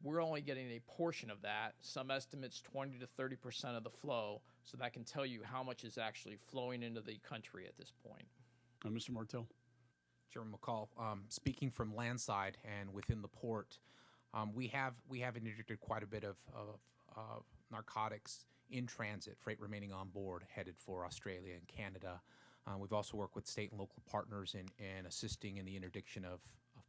we're only getting a portion of that. Some estimates 20 to 30% of the flow, so that can tell you how much is actually flowing into the country at this point. Mr. Martell. Chairman McCall, speaking from landside and within the port, we have interdicted quite a bit of narcotics in transit, freight remaining on board, headed for Australia and Canada. We've also worked with state and local partners in assisting in the interdiction of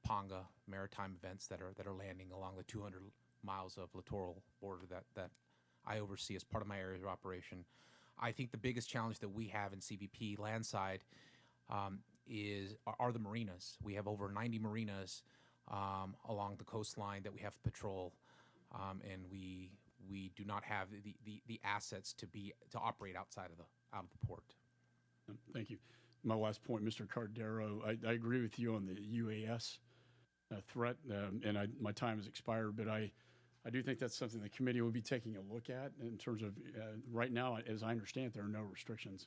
Ponga maritime events that are landing along the 200 miles of littoral border that I oversee as part of my area of operation. I think the biggest challenge that we have in CBP landside are the marinas. We have over 90 marinas along the coastline that we have to patrol, and we do not have the assets to operate outside of the port. Thank you. My last point, Mr. Cardero, I agree with you on the UAS threat, and my time has expired, but I do think that's something the committee will be taking a look at in terms of right now, as I understand it, there are no restrictions.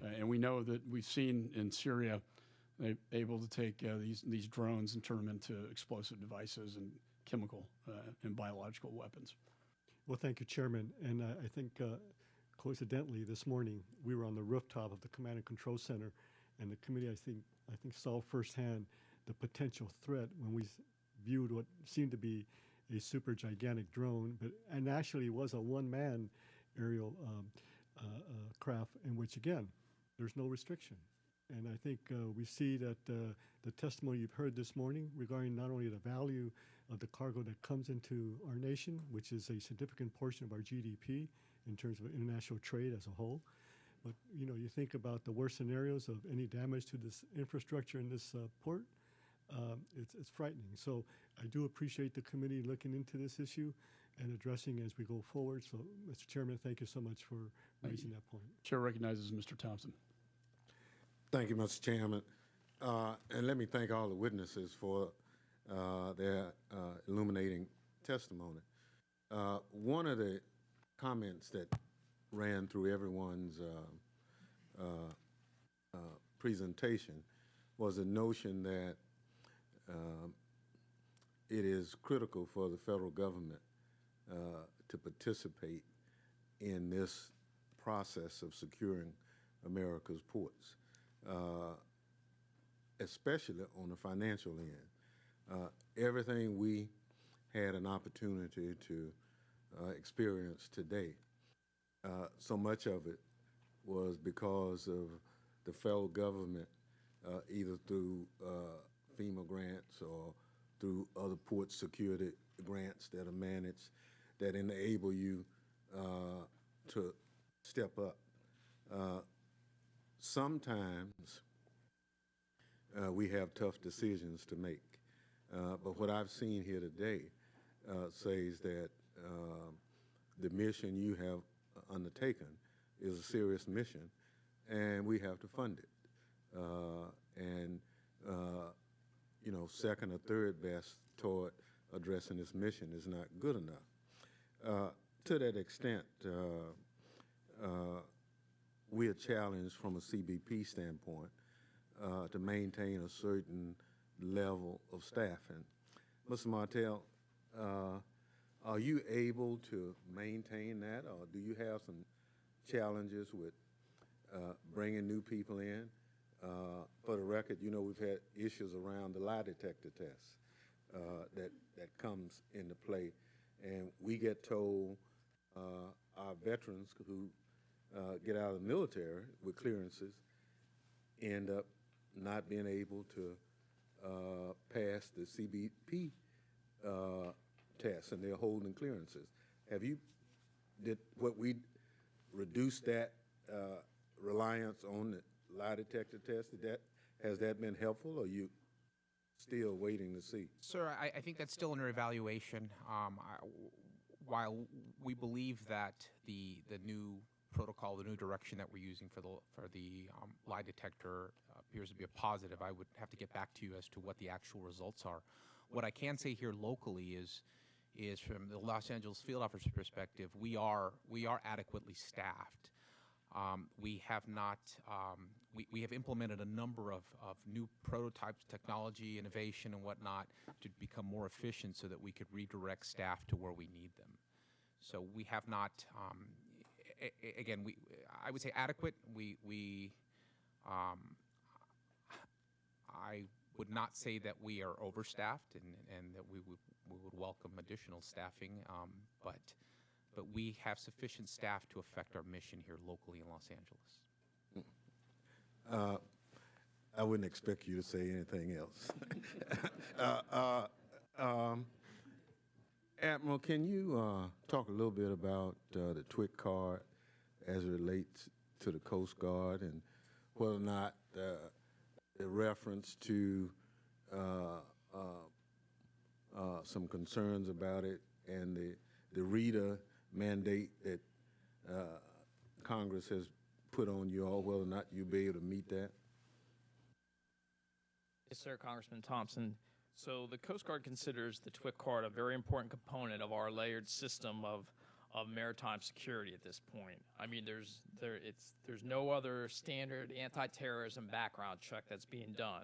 And we know that we've seen in Syria, they're able to take these drones and turn them into explosive devices and chemical and biological weapons. Well, thank you, Chairman. And I think coincidentally this morning we were on the rooftop of the Command and Control Center, and the committee I think saw firsthand the potential threat when we viewed what seemed to be a super gigantic drone, and actually was a one-man aerial craft in which, again, there's no restriction. And I think we see that the testimony you've heard this morning regarding not only the value of the cargo that comes into our nation, which is a significant portion of our GDP in terms of international trade as a whole, but you think about the worst scenarios of any damage to this infrastructure in this port. It's frightening. So I do appreciate the committee looking into this issue and addressing as we go forward. So, Mr. Chairman, thank you so much for raising that point. Chair recognizes Mr. Thompson. Thank you, Mr. Chairman. And let me thank all the witnesses for their illuminating testimony. One of the comments that ran through everyone's presentation was the notion that it is critical for the federal government to participate in this process of securing America's ports, especially on the financial end. Everything we had an opportunity to experience today, so much of it was because of the federal government, either through FEMA grants or through other port security grants that are managed, that enable you to step up. Sometimes we have tough decisions to make, but what I've seen here today says that the mission you have undertaken is a serious mission, and we have to fund it. Second or third best toward addressing this mission is not good enough. To that extent, we are challenged from a CBP standpoint to maintain a certain level of staffing. Mr. Martell, are you able to maintain that, or do you have some challenges with bringing new people in? For the record, you know, we've had issues around the lie detector tests that comes into play, and we get told our veterans who get out of the military with clearances end up not being able to pass the CBP tests, and they're holding clearances. Did what we reduce that reliance on the lie detector test? Has that been helpful, or you still waiting to see? Sir, I think that's still under evaluation. While we believe that the new protocol, the new direction that we're using for the lie detector appears to be a positive, I would have to get back to you as to what the actual results are. What I can say here locally is from the Los Angeles field office perspective, we are adequately staffed. We have not. We have implemented a number of new prototypes, technology, innovation, and whatnot to become more efficient so that we could redirect staff to where we need them. So we have not. Again, I would say adequate. I would not say that we are overstaffed and that we would welcome additional staffing, but we have sufficient staff to affect our mission here locally in Los Angeles. I wouldn't expect you to say anything else. Admiral, can you talk a little bit about the TWIC card as it relates to the Coast Guard, and whether or not the reference to some concerns about it and the reader mandate that Congress has put on you all, whether or not you'll be able to meet that? Yes, sir, Congressman Thompson. So the Coast Guard considers the TWIC card a very important component of our layered system of maritime security at this point. I mean, there's no other standard anti-terrorism background check that's being done.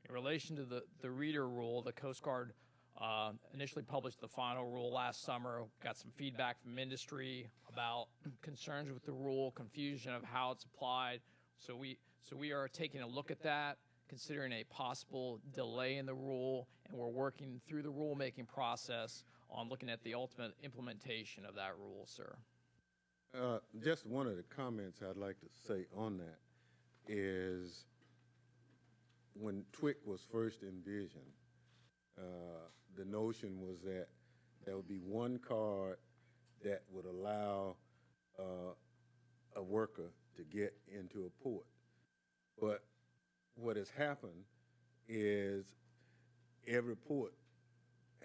In relation to the reader rule, the Coast Guard initially published the final rule last summer, got some feedback from industry about concerns with the rule, confusion of how it's applied. So we are taking a look at that, considering a possible delay in the rule, and we're working through the rulemaking process on looking at the ultimate implementation of that rule, sir. Just one of the comments I'd like to say on that is when TWIC was first envisioned, the notion was that there would be one card that would allow a worker to get into a port. But what has happened is every port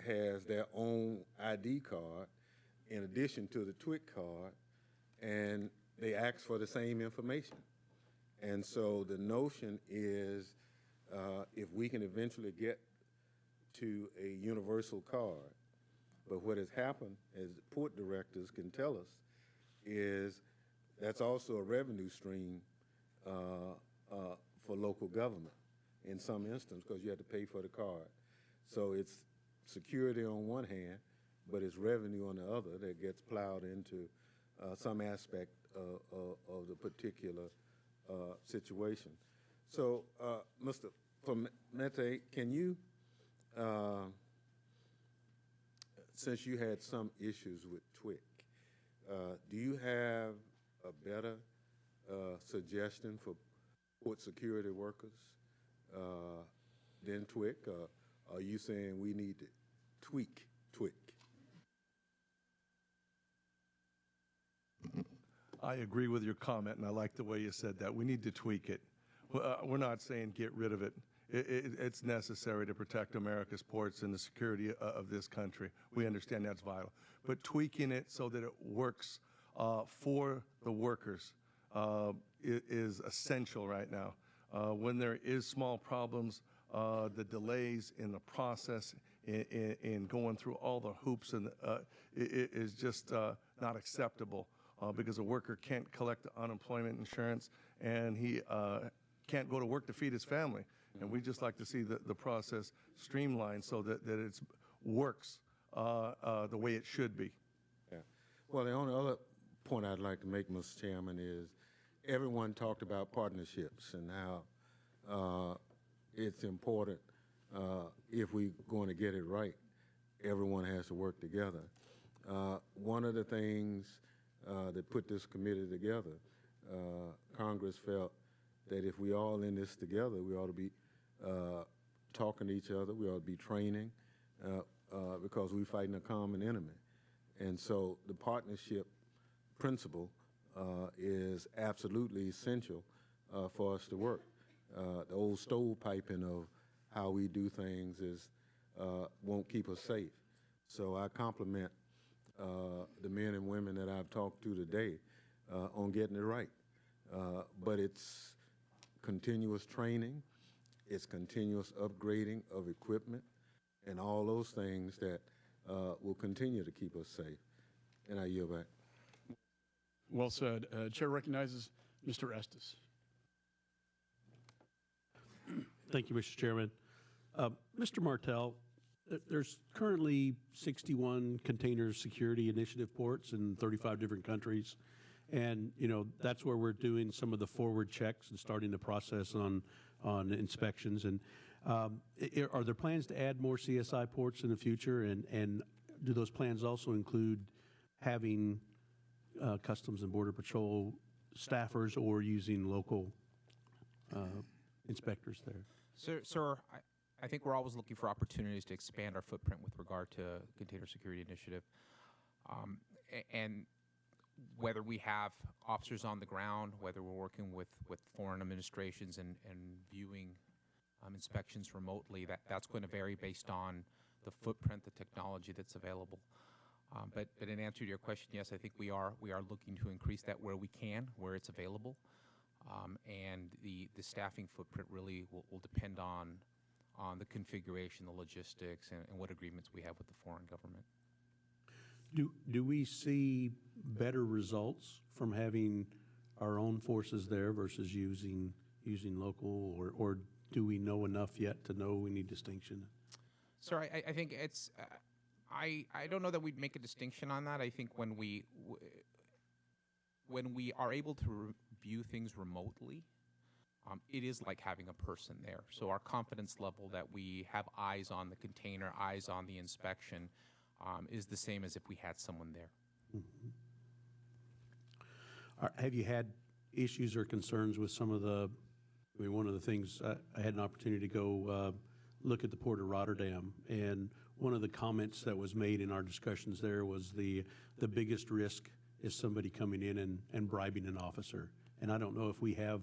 has their own ID card in addition to the TWIC card, and they ask for the same information. And so the notion is if we can eventually get to a universal card, but what has happened, as port directors can tell us, is that's also a revenue stream for local government in some instances, because you have to pay for the card. So it's security on one hand, but it's revenue on the other that gets plowed into some aspect of the particular situation. So, Mr. Clemente, can you, since you had some issues with TWIC, do you have a better suggestion for port security workers than TWIC? Are you saying we need to tweak TWIC? I agree with your comment, and I like the way you said that. We need to tweak it. We're not saying get rid of it. It's necessary to protect America's ports and the security of this country. We understand that's vital. But tweaking it so that it works for the workers is essential right now. When there is small problems, the delays in the process in going through all the hoops and it is just not acceptable because a worker can't collect unemployment insurance and he can't go to work to feed his family. And we just like to see the process streamlined so that it works the way it should be. Yeah. Well, the only other point I'd like to make, Mr. Chairman, is everyone talked about partnerships and how it's important if we're going to get it right, everyone has to work together. One of the things that put this committee together, Congress felt that if we all in this together, we ought to be talking to each other, we ought to be training, because we're fighting a common enemy. And so the partnership principle is absolutely essential for us to work. The old stovepiping of how we do things won't keep us safe. So I compliment the men and women that I've talked to today on getting it right. But it's continuous training, it's continuous upgrading of equipment, and all those things that will continue to keep us safe. And I yield back. Well said. Chair recognizes Mr. Estes. Thank you, Mr. Chairman. Mr. Martell, there's currently 61 container security initiative ports in 35 different countries. And, you know, that's where we're doing some of the forward checks and starting the process on inspections. And are there plans to add more CSI ports in the future? And do those plans also include having Customs and Border Patrol staffers or using local inspectors there? Sir, I think we're always looking for opportunities to expand our footprint with regard to Container Security Initiative. And whether we have officers on the ground, whether we're working with foreign administrations and viewing inspections remotely, that's going to vary based on the footprint, the technology that's available. But in answer to your question, yes, I think we are looking to increase that where we can, where it's available. And the staffing footprint really will depend on the configuration, the logistics, and what agreements we have with the foreign government. Do we see better results from having our own forces there versus using local, or do we know enough yet to know any distinction? Sir, I think it's I don't know that we'd make a distinction on that. I think when we are able to view things remotely, it is like having a person there. So our confidence level that we have eyes on the container, eyes on the inspection, is the same as if we had someone there. Mm-hmm. Have you had issues or concerns with some of the, I mean, one of the things, I had an opportunity to go look at the Port of Rotterdam, and one of the comments that was made in our discussions there was the biggest risk is somebody coming in and bribing an officer. And I don't know if we have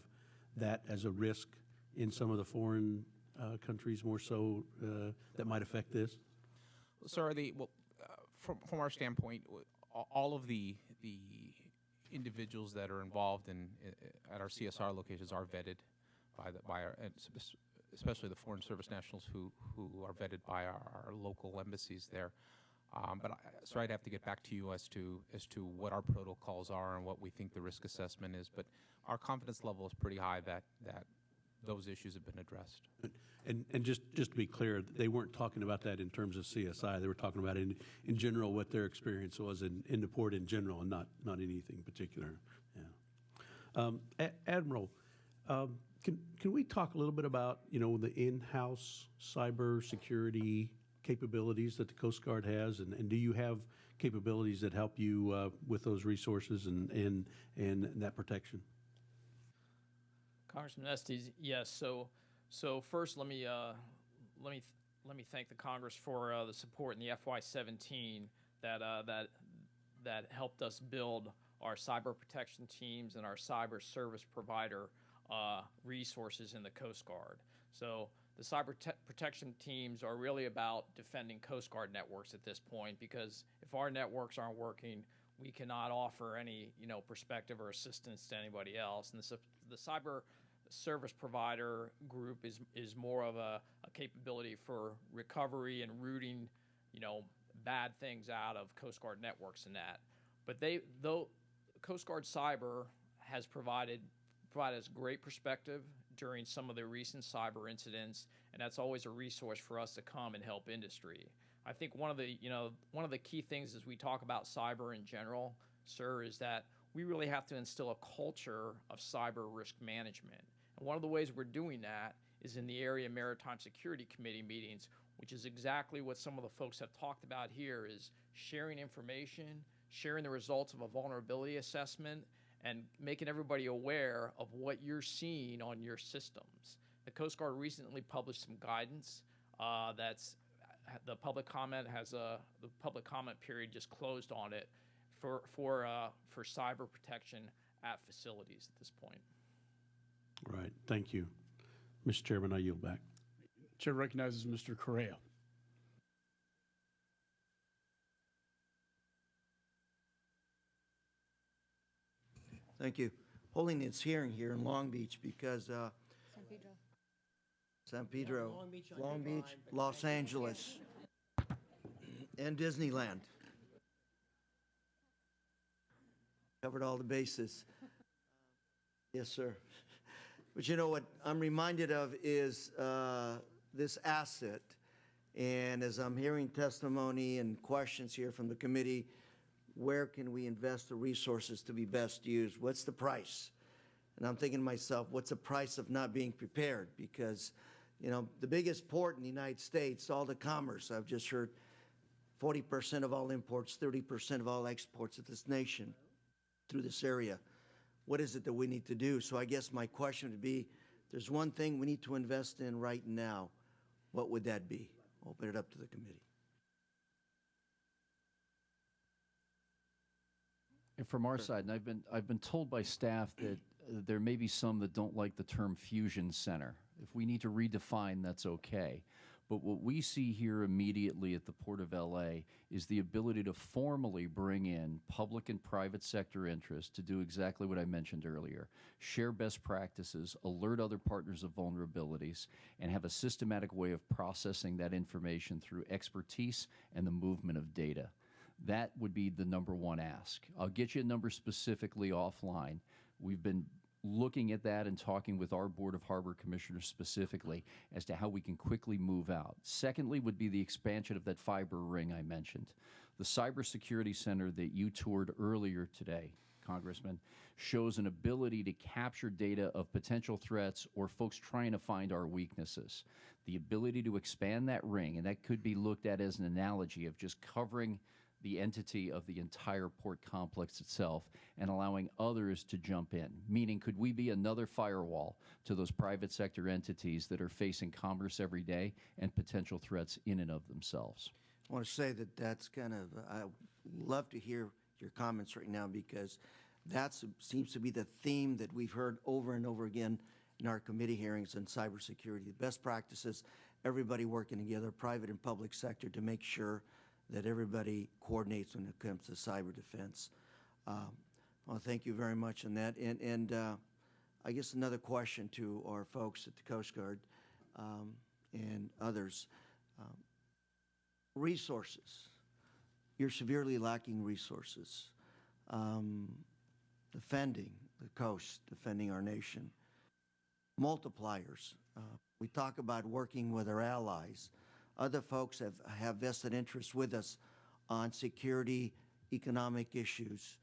that as a risk in some of the foreign countries more so that might affect this. Sir, from our standpoint, all of the individuals that are involved at our CSR locations are vetted by our, especially the Foreign Service nationals who are vetted by our local embassies there. So I'd have to get back to you as to what our protocols are and what we think the risk assessment is. But our confidence level is pretty high that those issues have been addressed. And just to be clear, they weren't talking about that in terms of CSI. They were talking about in general what their experience was in the port in general, and not anything particular. Yeah. Admiral, can we talk a little bit about the in-house cyber security capabilities that the Coast Guard has, and do you have capabilities that help you with those resources and that protection? Congressman Estes, yes. So first, let me thank the Congress for the support in the FY17 that helped us build our cyber protection teams and our cyber service provider resources in the Coast Guard. So the cyber protection teams are really about defending Coast Guard networks at this point, because if our networks aren't working, we cannot offer any perspective or assistance to anybody else. And the cyber service provider group is more of a capability for recovery and rooting bad things out of Coast Guard networks and that. But Coast Guard Cyber has provided us great perspective during some of the recent cyber incidents, and that's always a resource for us to come and help industry. I think one of the key things as we talk about cyber in general, sir, is that we really have to instill a culture of cyber risk management. And one of the ways we're doing that is in the Area Maritime Security Committee meetings, which is exactly what some of the folks have talked about here, is sharing information, sharing the results of a vulnerability assessment, and making everybody aware of what you're seeing on your systems. The Coast Guard recently published some guidance that's the public comment period just closed on it for cyber protection at facilities at this point. All right, thank you. Mr. Chairman, I yield back. Chair recognizes Mr. Correa. Thank you. Holding this hearing here in Long Beach because San Pedro, Long Beach, Los Angeles, and Disneyland. Covered all the bases. Yes, sir. But you know what I'm reminded of is this asset. And as I'm hearing testimony and questions here from the committee, where can we invest the resources to be best used? What's the price? And I'm thinking to myself, what's the price of not being prepared? Because, you know, the biggest port in the United States, all the commerce, I've just heard 40% of all imports, 30% of all exports of this nation through this area. What is it that we need to do? So I guess my question would be, there's one thing we need to invest in right now. What would that be? Open it up to the committee. And from our side, and I've been told by staff that there may be some that don't like the term fusion center. If we need to redefine, that's okay. But what we see here immediately at the Port of LA is the ability to formally bring in public and private sector interest to do exactly what I mentioned earlier: share best practices, alert other partners of vulnerabilities, and have a systematic way of processing that information through expertise and the movement of data. That would be the number one ask. I'll get you a number specifically offline. We've been looking at that and talking with our Board of Harbor Commissioners specifically as to how we can quickly move out. Secondly would be the expansion of that fiber ring I mentioned. The Cybersecurity Center that you toured earlier today, Congressman, shows an ability to capture data of potential threats or folks trying to find our weaknesses. The ability to expand that ring, and that could be looked at as an analogy of just covering the entity of the entire port complex itself and allowing others to jump in. Meaning, could we be another firewall to those private sector entities that are facing commerce every day and potential threats in and of themselves? I want to say that that's kind of, I love to hear your comments right now because that seems to be the theme that we've heard over and over again in our committee hearings on cybersecurity. The best practices, everybody working together, private and public sector, to make sure that everybody coordinates when it comes to cyber defense. Well, thank you very much on that. And I guess another question to our folks at the Coast Guard and others. Resources. You're severely lacking resources. Defending the coast, defending our nation. Multipliers. We talk about working with our allies. Other folks have vested interests with us on security, economic issues.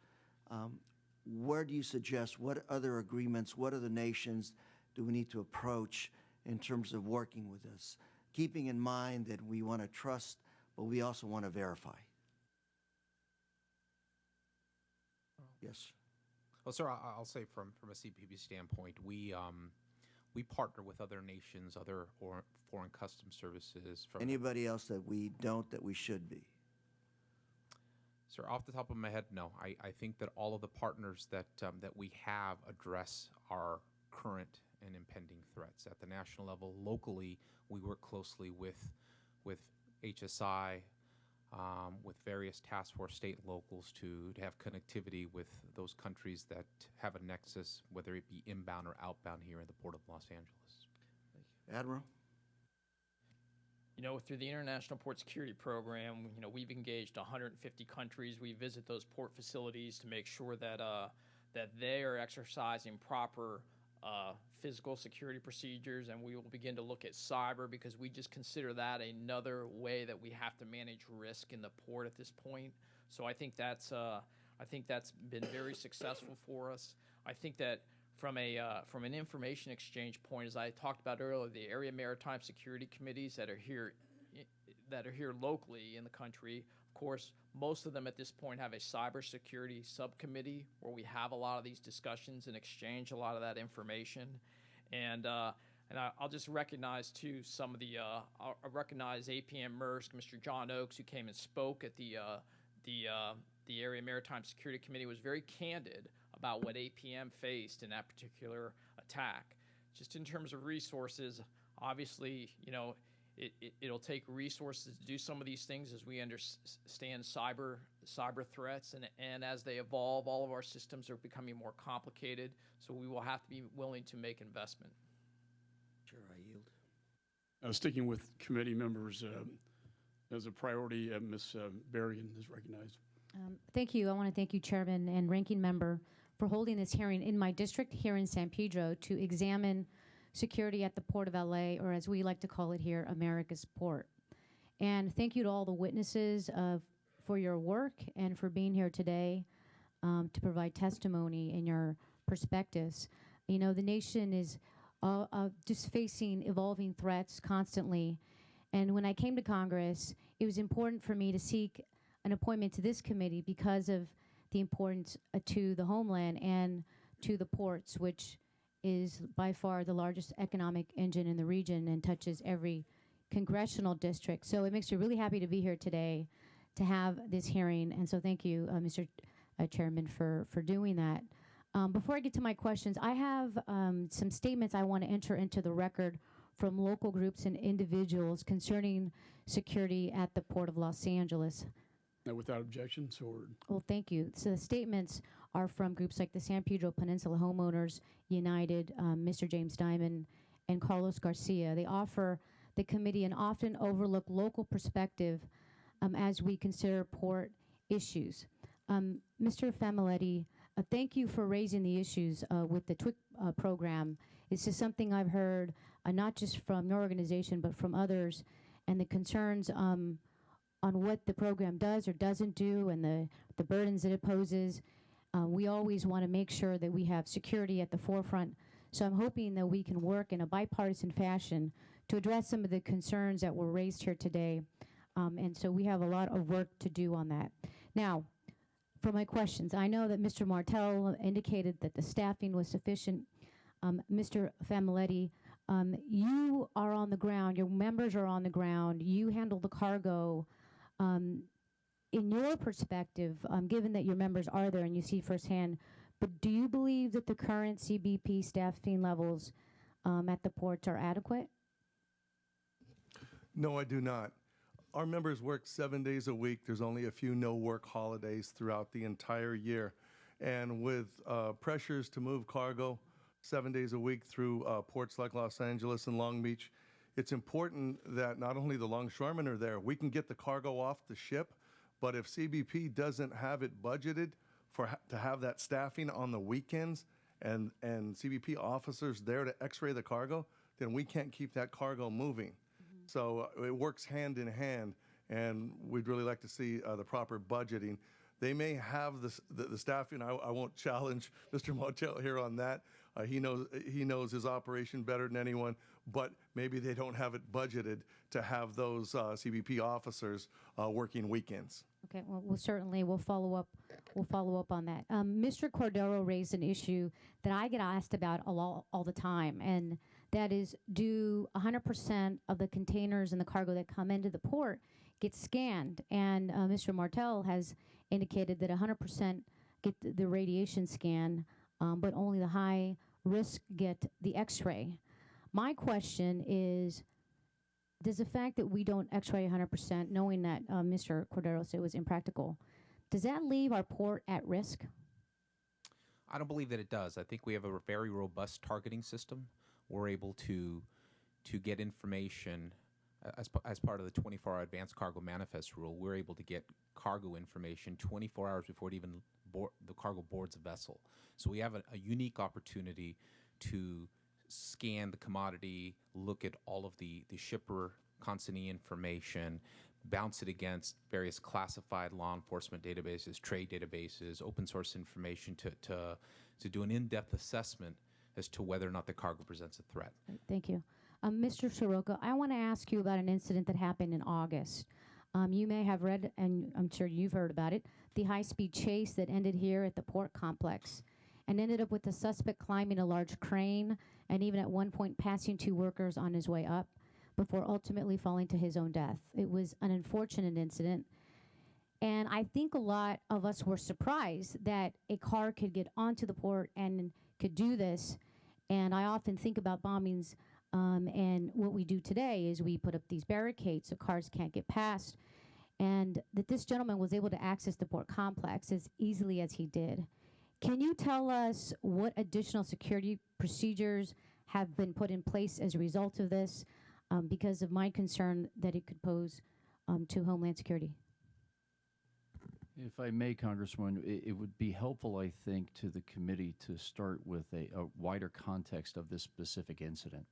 Where do you suggest, what other agreements, what other nations do we need to approach in terms of working with us? Keeping in mind that we want to trust, but we also want to verify. Yes. Well, sir, I'll say from a CPB standpoint, we partner with other nations, other foreign customs services. Anybody else that we don't, that we should be? Sir, off the top of my head, no. I think that all of the partners that we have address our current and impending threats at the national level. Locally, we work closely with HSI, with various task force state and locals to have connectivity with those countries that have a nexus, whether it be inbound or outbound here in the Port of Los Angeles. Thank you. Admiral? You know, through the International Port Security Program, you know, we've engaged 150 countries. We visit those port facilities to make sure that that they are exercising proper physical security procedures, and we will begin to look at cyber because we just consider that another way that we have to manage risk in the port at this point. So I think that's been very successful for us. I think that from an information exchange point, as I talked about earlier, the area maritime security committees that are here locally in the country. Of course, most of them at this point have a cybersecurity subcommittee where we have a lot of these discussions and exchange a lot of that information. And I'll just recognize too some of the I recognize APM Maersk, Mr. John Oakes, who came and spoke at the Area Maritime Security Committee, was very candid about what APM faced in that particular attack. Just in terms of resources, obviously, it'll take resources to do some of these things as we understand cyber threats, and as they evolve, all of our systems are becoming more complicated, so we will have to be willing to make investment. Sure, I yield. Sticking with committee members as a priority, Ms. Berrigan is recognized. Thank you. I want to thank you, Chairman and Ranking Member, for holding this hearing in my district here in San Pedro to examine security at the Port of LA, or as we like to call it here, America's Port. And thank you to all the witnesses for your work and for being here today to provide testimony and your perspectives. The nation is just facing evolving threats constantly. And when I came to Congress, it was important for me to seek an appointment to this committee because of the importance to the homeland and to the ports, which is by far the largest economic engine in the region and touches every congressional district. So it makes me really happy to be here today to have this hearing. And so thank you, Mr. Chairman, for doing that. Before I get to my questions, I have some statements I want to enter into the record from local groups and individuals concerning security at the Port of Los Angeles. Now, without objections, or? Well, thank you. So the statements are from groups like the San Pedro Peninsula Homeowners United, Mr. James Diamond, and Carlos Garcia. They offer the committee an often overlooked local perspective as we consider port issues. Mr. Familetti, thank you for raising the issues with the TWIC program. This is something I've heard not just from your organization, but from others, and the concerns on what the program does or doesn't do and the burdens that it poses. We always want to make sure that we have security at the forefront. So I'm hoping that we can work in a bipartisan fashion to address some of the concerns that were raised here today. And so we have a lot of work to do on that. Now, for my questions, I know that Mr. Martell indicated that the staffing was sufficient. Mr. Familetti, you are on the ground, your members are on the ground, you handle the cargo. In your perspective, given that your members are there and you see firsthand, but do you believe that the current CBP staffing levels at the ports are adequate? No, I do not. Our members work 7 days a week. There's only a few no-work holidays throughout the entire year. And with pressures to move cargo 7 days a week through ports like Los Angeles and Long Beach, it's important that not only the longshoremen are there, we can get the cargo off the ship, but if CBP doesn't have it budgeted to have that staffing on the weekends and CBP officers there to x-ray the cargo, then we can't keep that cargo moving. Mm-hmm. So it works hand in hand, and we'd really like to see the proper budgeting. They may have the staffing. I won't challenge Mr. Martell here on that. He knows his operation better than anyone, but maybe they don't have it budgeted to have those CBP officers working weekends. Okay, well, we'll follow up on that. Mr. Cordero raised an issue that I get asked about all the time, and that is, do 100% of the containers and the cargo that come into the port get scanned? And Mr. Martell has indicated that 100% get the radiation scan, but only the high risk get the x-ray. My question is, does the fact that we don't x-ray 100%, knowing that Mr. Cordero said it was impractical, does that leave our port at risk? I don't believe that it does. I think we have a very robust targeting system. We're able to get information as part of the 24-hour advanced cargo manifest rule. We're able to get cargo information 24 hours before the cargo boards a vessel. So we have a unique opportunity to scan the commodity, look at all of the shipper consignee information, bounce it against various classified law enforcement databases, trade databases, open source information to do an in-depth assessment as to whether or not the cargo presents a threat. Thank you. Mr. Soroka, I want to ask you about an incident that happened in August. You may have read, and I'm sure you've heard about it, the high-speed chase that ended here at the port complex and ended up with the suspect climbing a large crane and even at one point passing 2 workers on his way up before ultimately falling to his own death. It was an unfortunate incident. And I think a lot of us were surprised that a car could get onto the port and could do this. And I often think about bombings, and what we do today is we put up these barricades so cars can't get past. And that this gentleman was able to access the port complex as easily as he did. Can you tell us what additional security procedures have been put in place as a result of this, because of my concern that it could pose to Homeland Security? If I may, Congresswoman, it would be helpful, I think, to the committee to start with a wider context of this specific incident.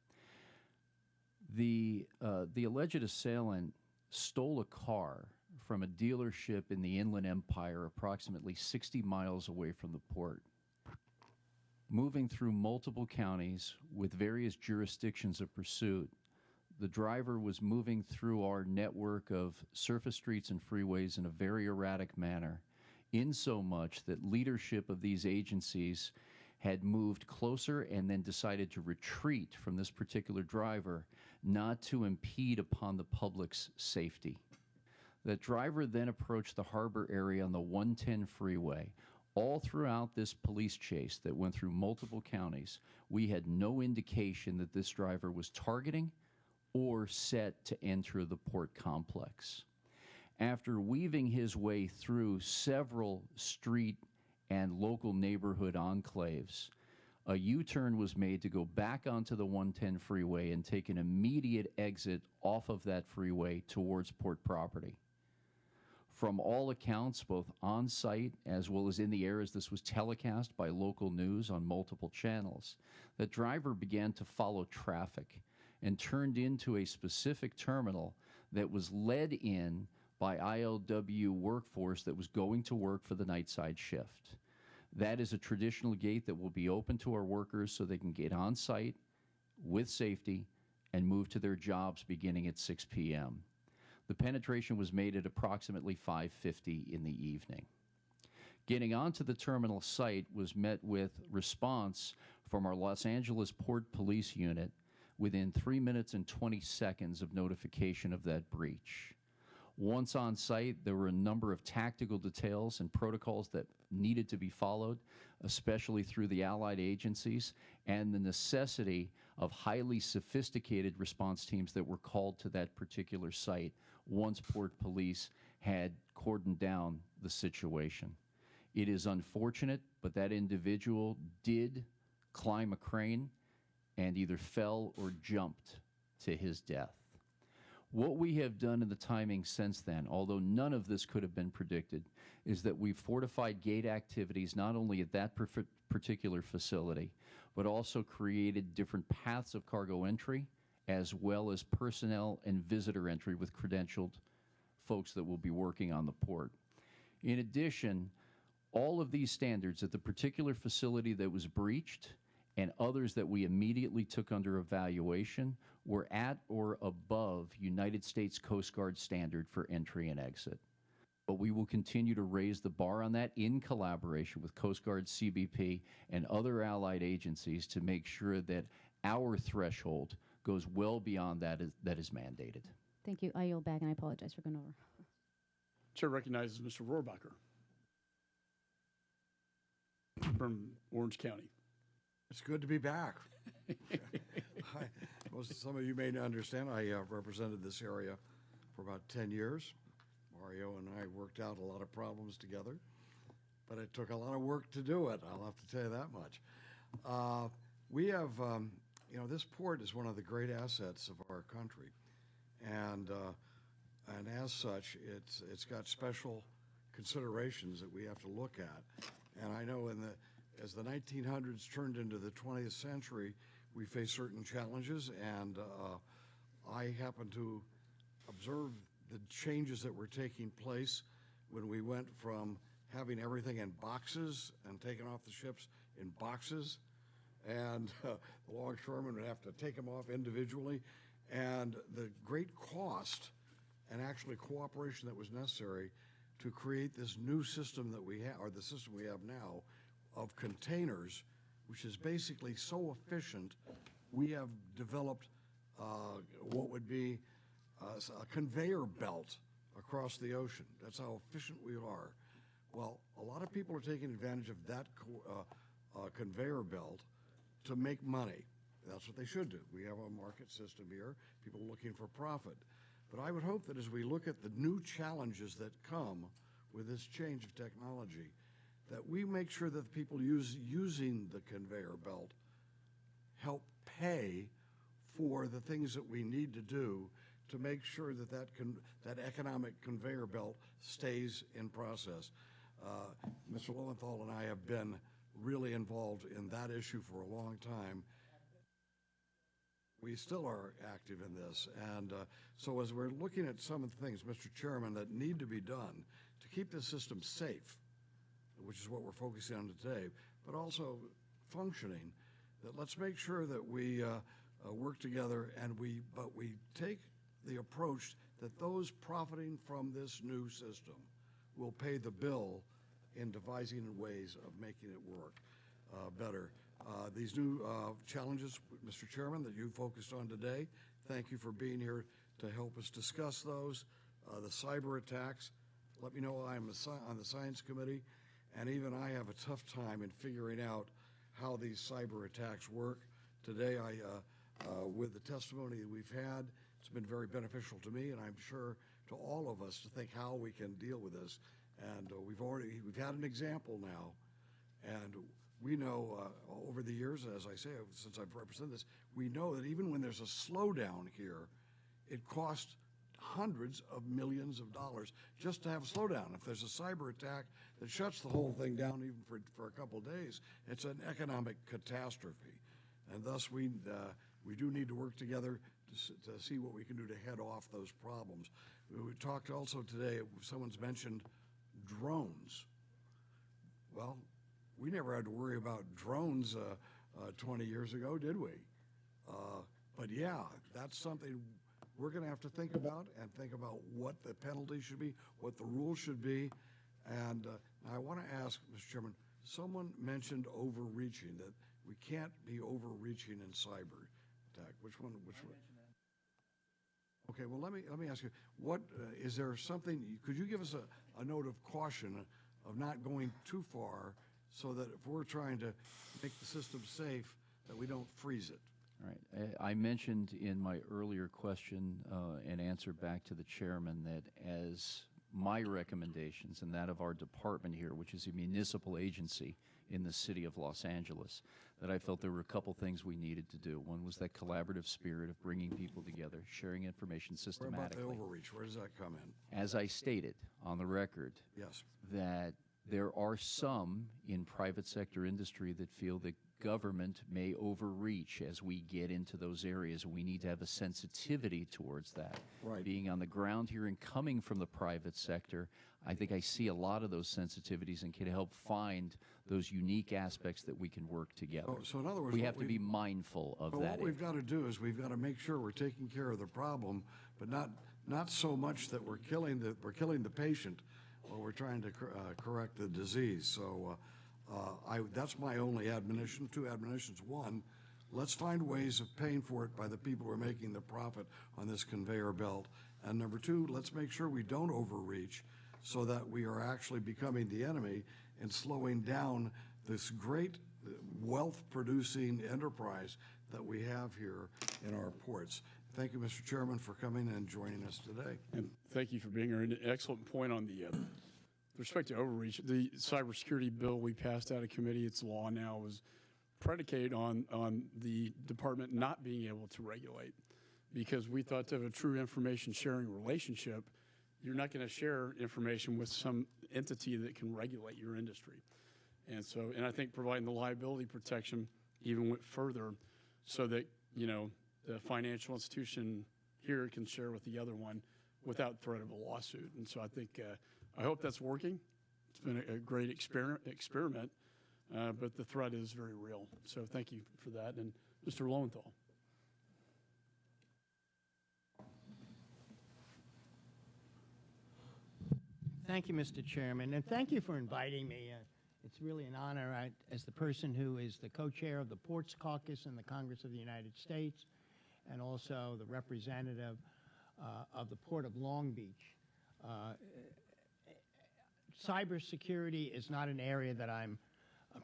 The alleged assailant stole a car from a dealership in the Inland Empire approximately 60 miles away from the port. Moving through multiple counties with various jurisdictions of pursuit, the driver was moving through our network of surface streets and freeways in a very erratic manner, in so much that leadership of these agencies had moved closer and then decided to retreat from this particular driver, not to impede upon the public's safety. That driver then approached the harbor area on the 110 freeway. All throughout this police chase that went through multiple counties, we had no indication that this driver was targeting or set to enter the port complex. After weaving his way through several street and local neighborhood enclaves, a U-turn was made to go back onto the 110 freeway and take an immediate exit off of that freeway towards port property. From all accounts, both on-site as well as in the air as this was telecast by local news on multiple channels, the driver began to follow traffic and turned into a specific terminal that was led in by ILW workforce that was going to work for the nightside shift. That is a traditional gate that will be open to our workers so they can get on site with safety and move to their jobs beginning at 6 p.m. The penetration was made at approximately 5:50 in the evening. Getting onto the terminal site was met with response from our Los Angeles Port Police Unit within 3 minutes and 20 seconds of notification of that breach. Once on site, there were a number of tactical details and protocols that needed to be followed, especially through the allied agencies, and the necessity of highly sophisticated response teams that were called to that particular site once Port Police had cordoned down the situation. It is unfortunate, but that individual did climb a crane and either fell or jumped to his death. What we have done in the timing since then, although none of this could have been predicted, is that we've fortified gate activities not only at that particular facility, but also created different paths of cargo entry, as well as personnel and visitor entry with credentialed folks that will be working on the port. In addition, all of these standards at the particular facility that was breached and others that we immediately took under evaluation were at or above United States Coast Guard standard for entry and exit. But we will continue to raise the bar on that in collaboration with Coast Guard, CBP, and other allied agencies to make sure that our threshold goes well beyond that is mandated. Thank you. I yield back, and I apologize for going over. Chair recognizes Mr. Rohrbacher from Orange County. It's good to be back. Some of you may not understand, I represented this area for about 10 years. Mario and I worked out a lot of problems together, but it took a lot of work to do it. I'll have to tell you that much. We have, this port is one of the great assets of our country, and as such, it's got special considerations that we have to look at. And I know as the 1900s turned into the 20th century, we face certain challenges, and I happen to observe the changes that were taking place when we went from having everything in boxes and taken off the ships in boxes, and the longshoremen would have to take them off individually, and the great cost and actually cooperation that was necessary to create this new system that we have, or the system we have now, of containers, which is basically so efficient. We have developed what would be a conveyor belt across the ocean. That's how efficient we are. Well, a lot of people are taking advantage of that conveyor belt to make money. That's what they should do. We have a market system here, people looking for profit. But I would hope that as we look at the new challenges that come with this change of technology, that we make sure that the people using the conveyor belt help pay for the things that we need to do to make sure that that economic conveyor belt stays in process. Mr. Lowenthal and I have been really involved in that issue for a long time. We still are active in this. And so as we're looking at some of the things, Mr. Chairman, that need to be done to keep the system safe, which is what we're focusing on today, but also functioning, that let's make sure that we work together and we take the approach that those profiting from this new system will pay the bill in devising ways of making it work better. These new challenges, Mr. Chairman, that you focused on today, thank you for being here to help us discuss those. The cyber attacks, let me know I'm on the Science Committee, and even I have a tough time in figuring out how these cyber attacks work. Today, with the testimony that we've had, it's been very beneficial to me, and I'm sure to all of us to think how we can deal with this. And we've had an example now, and we know over the years, as I say, since I've represented this, we know that even when there's a slowdown here, it costs hundreds of millions of dollars just to have a slowdown. If there's a cyber attack that shuts the whole thing down even for a couple of days, it's an economic catastrophe. And thus we do need to work together to see what we can do to head off those problems. We talked also today, someone's mentioned drones. Well, we never had to worry about drones 20 years ago, did we? But yeah, that's something we're going to have to think about, and think about what the penalty should be, what the rules should be. And I want to ask, Mr. Chairman, someone mentioned overreaching, that we can't be overreaching in cyber attack. Which one? Okay, well, let me ask you, what is there something, could you give us a note of caution of not going too far, so that if we're trying to make the system safe, that we don't freeze it? All right. I mentioned in my earlier question and answer back to the chairman that as my recommendations and that of our department here, which is a municipal agency in the city of Los Angeles, that I felt there were a couple things we needed to do. One was that collaborative spirit of bringing people together, sharing information systematically. Where about the overreach? Where does that come in? As I stated on the record, yes, that there are some in private sector industry that feel that government may overreach as we get into those areas. We need to have a sensitivity towards that. Right. Being on the ground here and coming from the private sector, I think I see a lot of those sensitivities and can help find those unique aspects that we can work together. So in other words, we have to be mindful of that. What we've got to do is we've got to make sure we're taking care of the problem, but not so much that we're killing the patient while we're trying to correct the disease. So that's my only admonition. Two admonitions. One, let's find ways of paying for it by the people who are making the profit on this conveyor belt. And number two, let's make sure we don't overreach, so that we are actually becoming the enemy and slowing down this great wealth-producing enterprise that we have here in our ports. Thank you, Mr. Chairman, for coming and joining us today. And thank you for being here. An excellent point on the with respect to overreach. The cybersecurity bill we passed out of committee, it's law now, was predicated on the department not being able to regulate, because we thought to have a true information sharing relationship, you're not going to share information with some entity that can regulate your industry. And I think providing the liability protection even went further so that, the financial institution here can share with the other one without threat of a lawsuit. And so I think, I hope that's working. It's been a great experiment, but the threat is very real. So thank you for that. And Mr. Lowenthal. Thank you, Mr. Chairman, and thank you for inviting me. It's really an honor as the person who is the co-chair of the Ports Caucus in the Congress of the United States and also the representative of the Port of Long Beach. Cybersecurity is not an area that I'm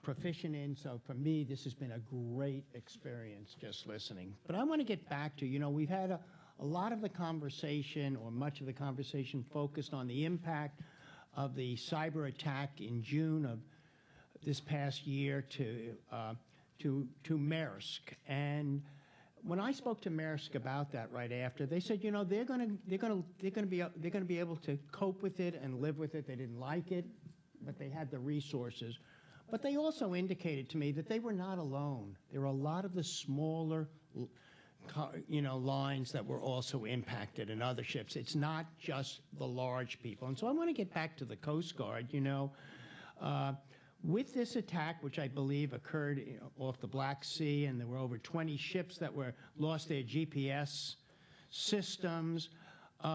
proficient in, so for me, this has been a great experience just listening. But I want to get back to, we've had a lot of the conversation, or much of the conversation, focused on the impact of the cyber attack in June of this past year to Maersk. And when I spoke to Maersk about that right after, they said, they're going to be able to cope with it and live with it. They didn't like it, but they had the resources. But they also indicated to me that they were not alone. There were a lot of the smaller lines that were also impacted, and other ships. It's not just the large people. And so I want to get back to the Coast Guard. With this attack, which I believe occurred off the Black Sea, and there were over 20 ships that lost their GPS systems,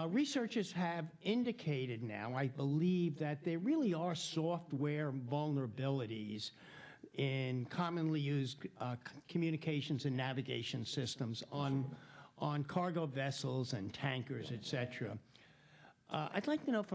researchers have indicated now, I believe, that there really are software vulnerabilities in commonly used communications and navigation systems on cargo vessels and tankers, etc. I'd like to know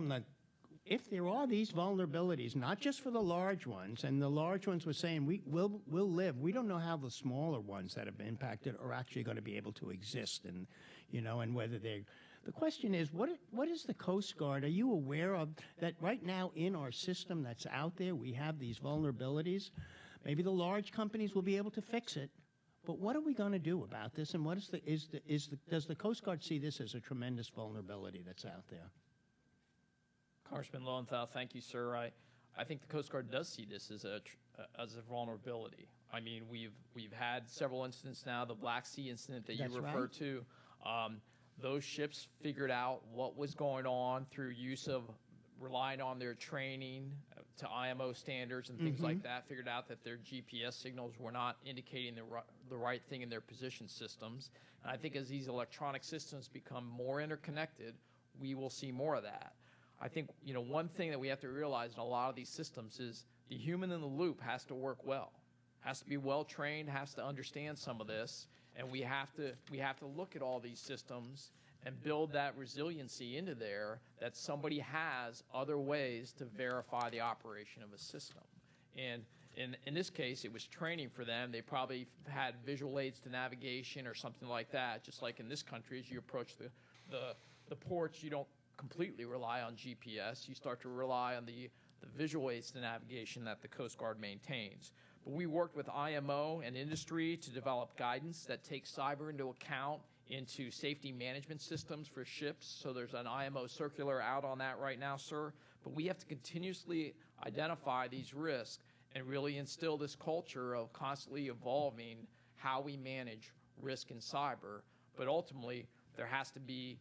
if there are these vulnerabilities, not just for the large ones, and the large ones were saying we'll live. We don't know how the smaller ones that have been impacted are actually going to be able to exist, and and whether they're. The question is, what is the Coast Guard? Are you aware of that right now in our system that's out there? We have these vulnerabilities. Maybe the large companies will be able to fix it, but what are we going to do about this? And does the Coast Guard see this as a tremendous vulnerability that's out there? Congressman Lowenthal, thank you, sir. I think the Coast Guard does see this as a vulnerability. I mean, we've had several incidents now. The Black Sea incident that you referred to. Those ships figured out what was going on through use of relying on their training to IMO standards and things like that, figured out that their GPS signals were not indicating the right thing in their position systems. And I think as these electronic systems become more interconnected, we will see more of that. I think, one thing that we have to realize in a lot of these systems is the human in the loop has to work well, has to be well trained, has to understand some of this, and we have to look at all these systems and build that resiliency into there that somebody has other ways to verify the operation of a system. And in this case, it was training for them. They probably had visual aids to navigation or something like that, just like in this country, as you approach the ports, you don't completely rely on GPS. You start to rely on the visual aids to navigation that the Coast Guard maintains. But we worked with IMO and industry to develop guidance that takes cyber into account into safety management systems for ships. So there's an IMO circular out on that right now, sir. But we have to continuously identify these risks and really instill this culture of constantly evolving how we manage risk in cyber. But ultimately, there has to be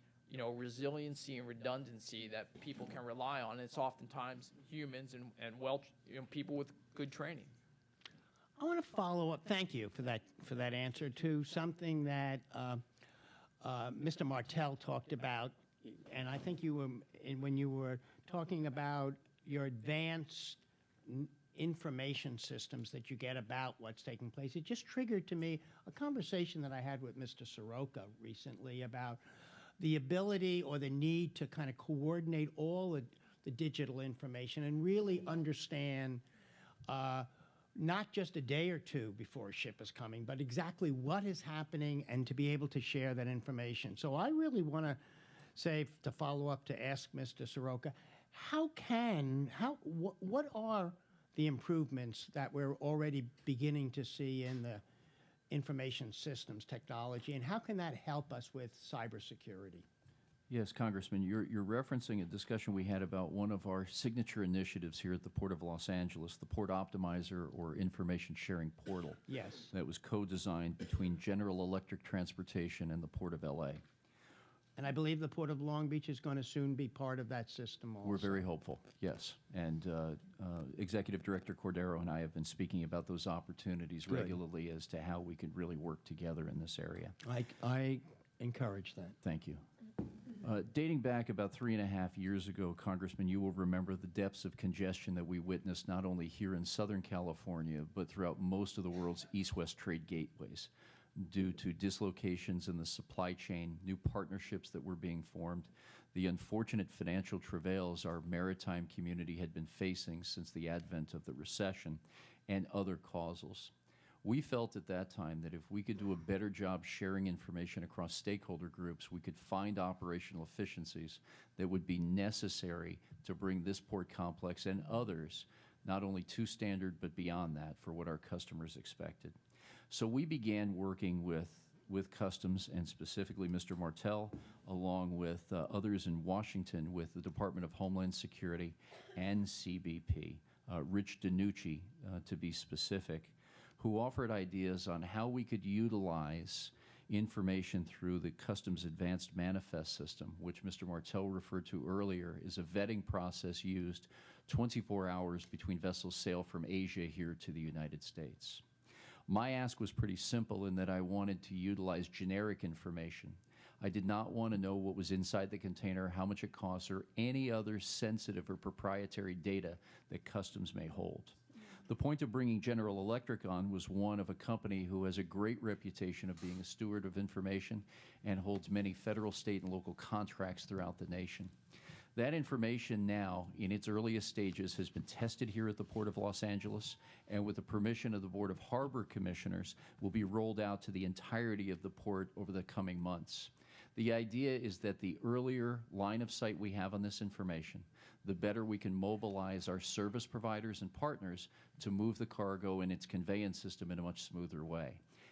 resiliency and redundancy that people can rely on. It's oftentimes humans and people with good training. I want to follow up. Thank you for that answer to something that Mr. Martell talked about, and I think when you were talking about your advanced information systems that you get about what's taking place. It just triggered to me a conversation that I had with Mr. Soroka recently about the ability or the need to kind of coordinate all the digital information and really understand not just a day or two before a ship is coming, but exactly what is happening and to be able to share that information. So I really want to say, to follow up, to ask Mr. Soroka, what are the improvements that we're already beginning to see in the information systems technology, and how can that help us with cybersecurity? Yes, Congressman, you're referencing a discussion we had about one of our signature initiatives here at the Port of Los Angeles, the Port Optimizer or Information Sharing Portal. Yes. That was co-designed between General Electric Transportation and the Port of LA. And I believe the Port of Long Beach is going to soon be part of that system also. We're very hopeful, yes. And Executive Director Cordero and I have been speaking about those opportunities Good. regularly as to how we could really work together in this area. I encourage that. Thank you. Dating back about 3.5 years ago, Congressman, you will remember the depths of congestion that we witnessed not only here in Southern California, but throughout most of the world's east-west trade gateways due to dislocations in the supply chain, new partnerships that were being formed, the unfortunate financial travails our maritime community had been facing since the advent of the recession, and other causals. We felt at that time that if we could do a better job sharing information across stakeholder groups, we could find operational efficiencies that would be necessary to bring this port complex and others not only to standard but beyond that for what our customers expected. So we began working with Customs and specifically Mr. Martel, along with others in Washington with the Department of Homeland Security and CBP, Rich DiNucci to be specific, who offered ideas on how we could utilize information through the Customs Advanced Manifest System, which Mr. Martel referred to earlier, is a vetting process used 24 hours between vessels sail from Asia here to the United States. My ask was pretty simple in that I wanted to utilize generic information. I did not want to know what was inside the container, how much it costs, or any other sensitive or proprietary data that Customs may hold. The point of bringing General Electric on was one of a company who has a great reputation of being a steward of information and holds many federal, state, and local contracts throughout the nation. That information now, in its earliest stages, has been tested here at the Port of Los Angeles, and with the permission of the Board of Harbor Commissioners, will be rolled out to the entirety of the port over the coming months. The idea is that the earlier line of sight we have on this information, the better we can mobilize our service providers and partners to move the cargo and its conveyance system in a much smoother way.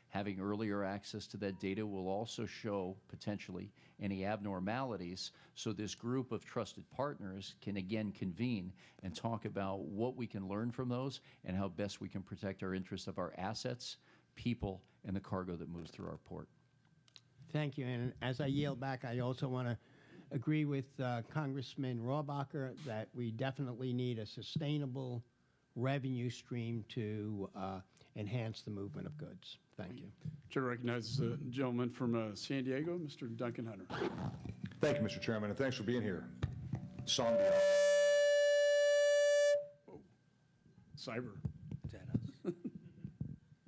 Having earlier access to that data will also show, potentially, any abnormalities, so this group of trusted partners can again convene and talk about what we can learn from those and how best we can protect our interests of our assets, people, and the cargo that moves through our port. Thank you. And as I yield back, I also want to agree with Congressman Rohrabacher that we definitely need a sustainable revenue stream to enhance the movement of goods. Thank you. Chair recognizes the gentleman from San Diego, Mr. Duncan Hunter. Thank you, Mr. Chairman, and thanks for being here. Cyber.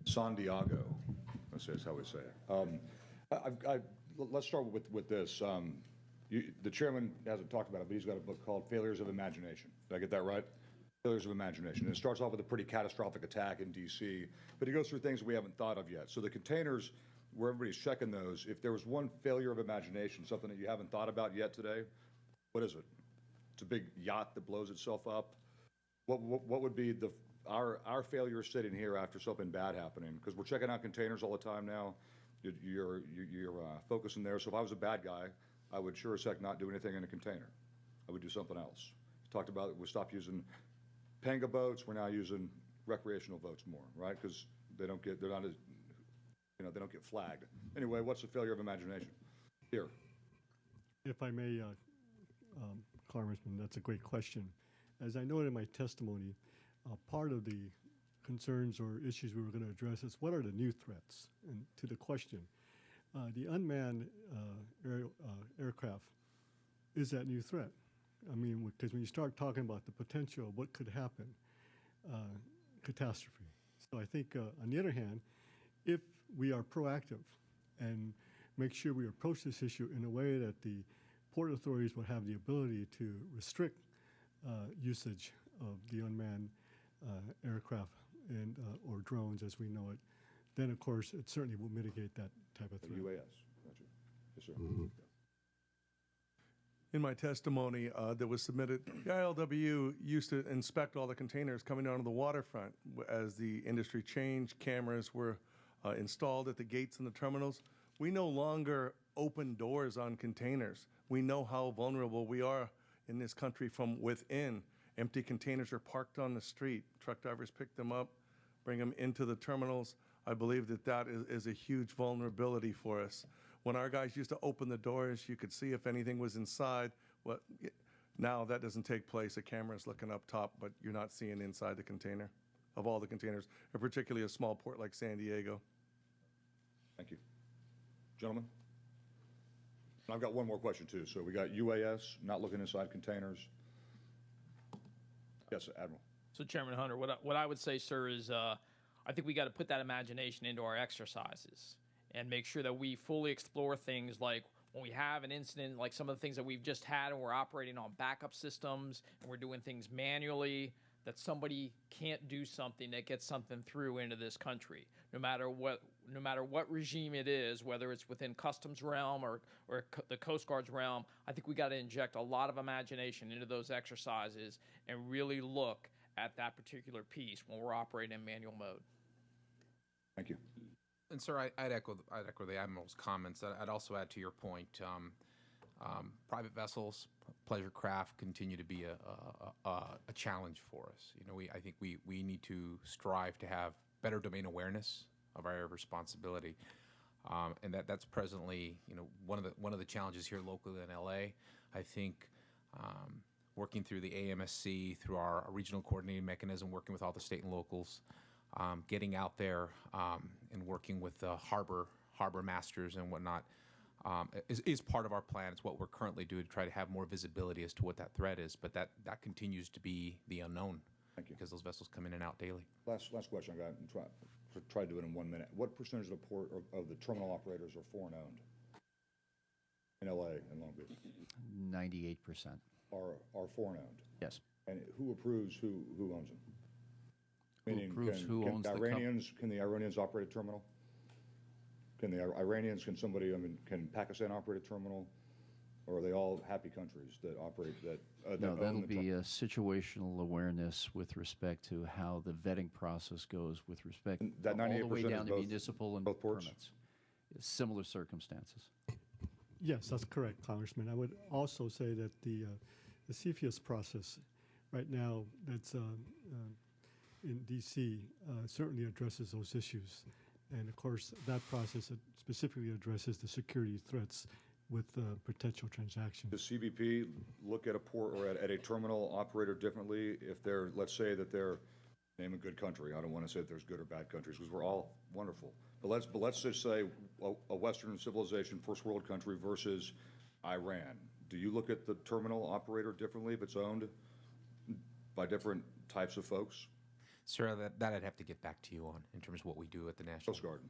San Diego. That's how we say it. Let's start with this. The chairman hasn't talked about it, but he's got a book called Failures of Imagination. Did I get that right? Failures of Imagination. And it starts off with a pretty catastrophic attack in D.C., but he goes through things we haven't thought of yet. So the containers, where everybody's checking those, if there was one failure of imagination, something that you haven't thought about yet today, what is it? It's a big yacht that blows itself up. What would be our failure sitting here after something bad happening? Because we're checking out containers all the time now. You're focusing there. So if I was a bad guy, I would sure as heck not do anything in a container. I would do something else. Talked about we stopped using panga boats. We're now using recreational boats more, right? Because they're not as, they don't get flagged. Anyway, what's the failure of imagination? Here. If I may, Congressman, that's a great question. As I noted in my testimony, part of the concerns or issues we were going to address is what are the new threats? And to the question, the unmanned aircraft is that new threat. I mean, because when you start talking about the potential of what could happen, catastrophe. So I think, on the other hand, if we are proactive and make sure we approach this issue in a way that the port authorities will have the ability to restrict usage of the unmanned aircraft and or drones as we know it, then of course it certainly will mitigate that type of threat. UAS. Gotcha. Yes, sir. In my testimony that was submitted, the ILWU used to inspect all the containers coming down to the waterfront. As the industry changed, cameras were installed at the gates and the terminals. We no longer open doors on containers. We know how vulnerable we are in this country from within. Empty containers are parked on the street. Truck drivers pick them up, bring them into the terminals. I believe that that is a huge vulnerability for us. When our guys used to open the doors, you could see if anything was inside. Now that doesn't take place. A camera's looking up top, but you're not seeing inside the container, of all the containers, and particularly a small port like San Diego. Thank you. Gentlemen? And I've got one more question, too. So we got UAS, not looking inside containers. Yes, Admiral. So, Chairman Hunter, what I would say, sir, is I think we got to put that imagination into our exercises and make sure that we fully explore things like when we have an incident, like some of the things that we've just had, and we're operating on backup systems and we're doing things manually, that somebody can't do something that gets something through into this country, no matter what regime it is, whether it's within customs realm or the Coast Guard's realm. I think we got to inject a lot of imagination into those exercises and really look at that particular piece when we're operating in manual mode. Thank you. And sir, I'd echo the Admiral's comments. I'd also add to your point, private vessels, pleasure craft continue to be a challenge for us. You know, I think we need to strive to have better domain awareness of our area of responsibility, and that's presently, you know, one of the challenges here locally in LA. I think working through the AMSC, through our regional coordinating mechanism, working with all the state and locals, getting out there and working with the harbor masters and whatnot is part of our plan. It's what we're currently doing to try to have more visibility as to what that threat is, but that continues to be the unknown. Thank you. Because those vessels come in and out daily. Last question I got, and try to do it in 1 minute. What percentage of the port of the terminal operators are foreign owned in LA and Long Beach? 98%. Are foreign owned? Yes. And who approves who owns them? Meaning, approves who owns the can the Iranians operate a terminal? Can the Iranians, can Pakistan operate a terminal? Or are they all happy countries that operate that No, own that'll the be a situational awareness with respect to how the vetting process goes with respect And that all the way 98% down is to both- municipal and both ports? permits. Similar circumstances. Yes, that's correct, Congressman. I would also say that the CFIUS process right now that's in D.C. Certainly addresses those issues. And of course, that process specifically addresses the security threats with potential transactions. Does CBP look at a port or at a terminal operator differently if they're, let's say that they're, name a good country. I don't want to say that there's good or bad countries because we're all wonderful. But let's just say a Western civilization, first world country versus Iran. Do you look at the terminal operator differently if it's owned by different types of folks? Sir, that I'd have to get back to you on in terms of what we do at the National Coast Guard.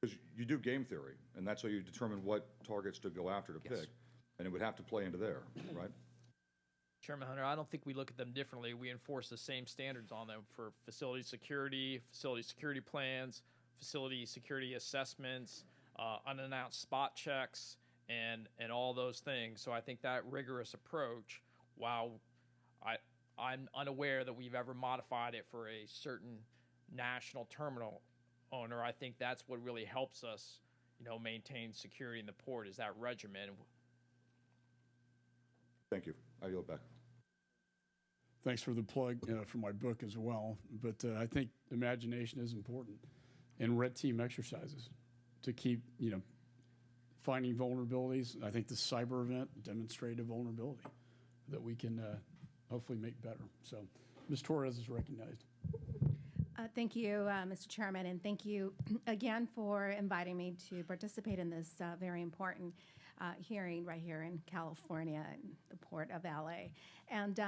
Because you do game theory, and that's how you determine what targets to go after to Yes. pick, and it would have to play into there, right? Chairman Hunter, I don't think we look at them differently. We enforce the same standards on them for facility security plans, facility security assessments, unannounced spot checks, and all those things. So I think that rigorous approach, while I'm unaware that we've ever modified it for a certain national terminal owner, I think that's what really helps us, maintain security in the port is that regimen. Thank you. I yield back. Thanks for the plug for my book as well. But I think imagination is important, and red team exercises to keep, finding vulnerabilities. I think the cyber event demonstrated vulnerability that we can hopefully make better. So, Ms. Torres is recognized. Thank you, Mr. Chairman, and thank you again for inviting me to participate in this very important hearing right here in California in the Port of LA. And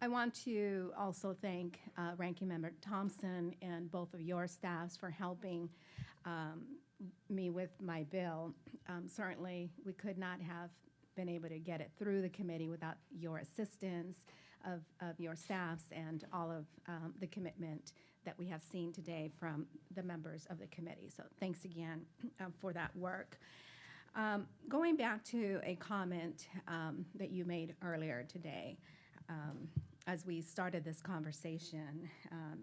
I want to also thank Ranking Member Thompson and both of your staffs for helping me with my bill. Certainly, we could not have been able to get it through the committee without your assistance of your staffs and all of the commitment that we have seen today from the members of the committee. So thanks again for that work. Going back to a comment that you made earlier today, as we started this conversation,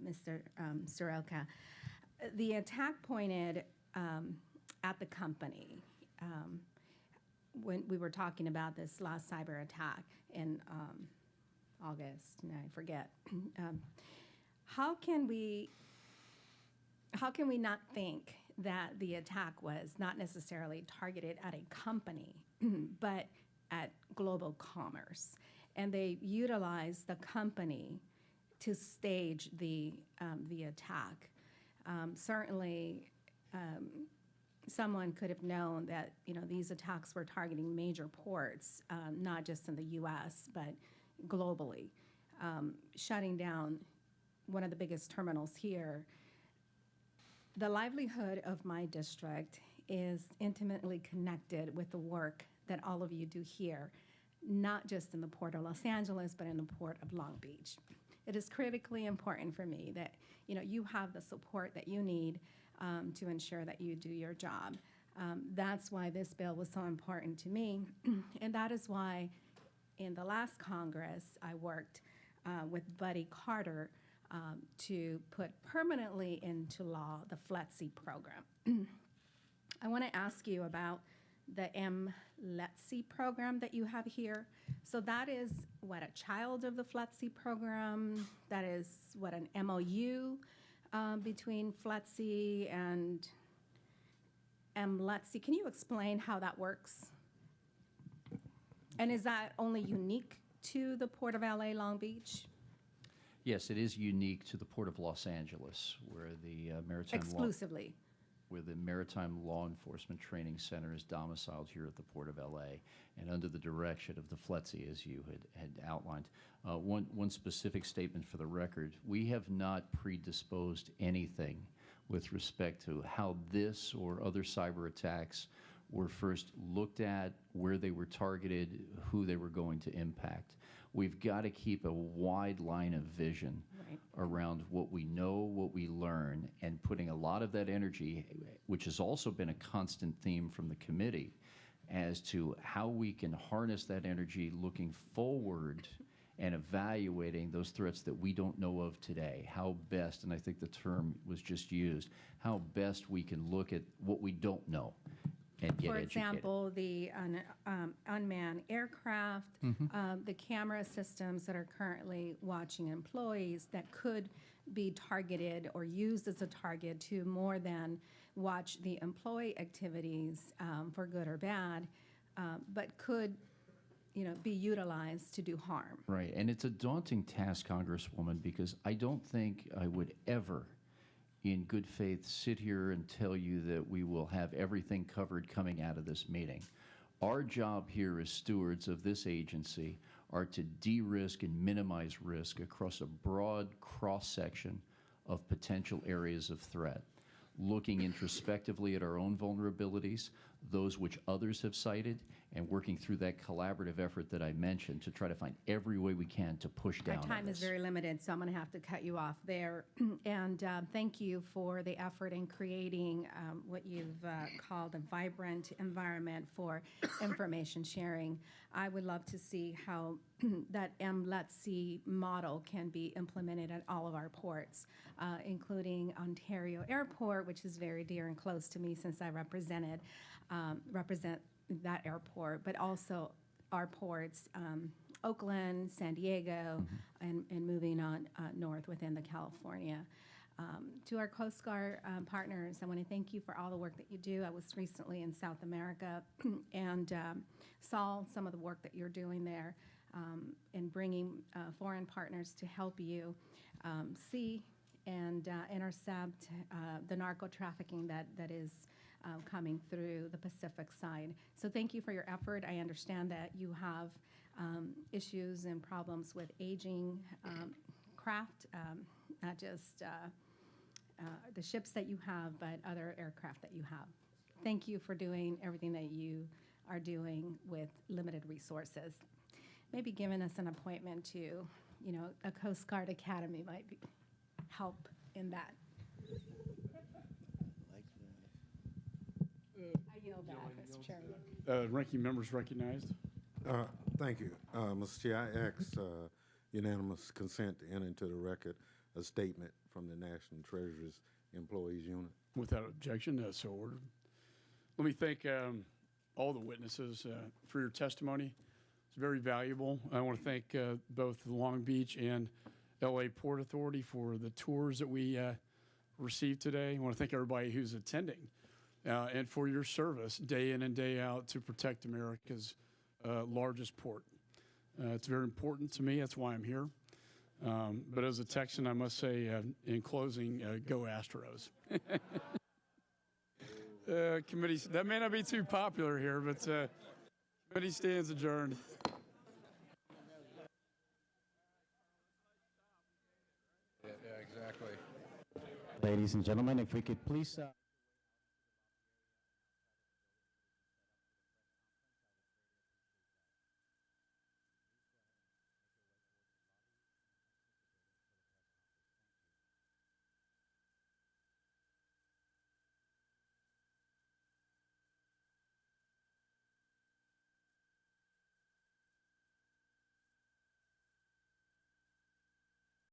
Mr. Soroka, the attack pointed at the company. when we were talking about this last cyber attack in August, and I forget, how can we not think that the attack was not necessarily targeted at a company, but at global commerce? And they utilized the company to stage the attack. Certainly, someone could have known that these attacks were targeting major ports, not just in the U.S. but globally, shutting down one of the biggest terminals here. The livelihood of my district is intimately connected with the work that all of you do here, not just in the Port of Los Angeles, but in the Port of Long Beach. It is critically important for me that you have the support that you need to ensure that you do your job. That's why this bill was so important to me, and that is why in the last Congress I worked with Buddy Carter to put permanently into law the FLETC program. I want to ask you about the MLETC program that you have here. So that is what, a child of the FLETC program? That is what, an MOU between FLETC and MLETC. Can you explain how that works? And is that only unique to the Port of LA Long Beach? Yes, it is unique to the Port of Los Angeles, where the Exclusively. Where the Maritime Law Enforcement Training Center is domiciled here at the Port of LA, and under the direction of the FLETC, as you had outlined. One specific statement for the record: we have not predisposed anything with respect to how this or other cyber attacks were first looked at, where they were targeted, who they were going to impact. We've got to keep a wide line of vision around what we know, what we learn, and putting a lot of that energy, which has also been a constant theme from the committee, as to how we can harness that energy looking forward and evaluating those threats that we don't know of today. How best, and I think the term was just used, how best we can look at what we don't know and get For educated. example, the unmanned aircraft, the camera systems that are currently watching employees that could be targeted or used as a target to more than watch the employee activities for good or bad, but could be utilized to do harm. Right, and it's a daunting task, Congresswoman, because I don't think I would ever, in good faith, sit here and tell you that we will have everything covered coming out of this meeting. Our job here as stewards of this agency are to de-risk and minimize risk across a broad cross-section of potential areas of threat, looking introspectively at our own vulnerabilities, those which others have cited, and working through that collaborative effort that I mentioned to try to find every way we can to push down Our on time is this. very limited, so I'm going to have to cut you off there. And thank you for the effort in creating what you've called a vibrant environment for information sharing. I would love to see how that MLETC model can be implemented at all of our ports, including Ontario Airport, which is very dear and close to me since I represent that airport, but also our ports, Oakland, San Diego, and moving on north within the California. To our Coast Guard partners, I want to thank you for all the work that you do. I was recently in South America and saw some of the work that you're doing there in bringing foreign partners to help you see and intercept the narco trafficking that is coming through the Pacific side. So thank you for your effort. I understand that you have issues and problems with aging craft, not just the ships that you have, but other aircraft that you have. Thank you for doing everything that you are doing with limited resources. Maybe giving us an appointment to, a Coast Guard Academy might help in that. I yield back, Mr. Chairman. Ranking members recognized. Thank you. Mr. Chair, I ask unanimous consent to enter into the record a statement from the National Treasury's Employees Unit. Without objection, so ordered. Let me thank all the witnesses for your testimony. It's very valuable. I want to thank both the Long Beach and LA Port Authority for the tours that we received today. I want to thank everybody who's attending and for your service day in and day out to protect America's largest port. It's very important to me. That's why I'm here. But as a Texan, I must say, in closing, go Astros. Committee, that may not be too popular here, but committee stands adjourned. Yeah, exactly. Ladies and gentlemen, if we could please...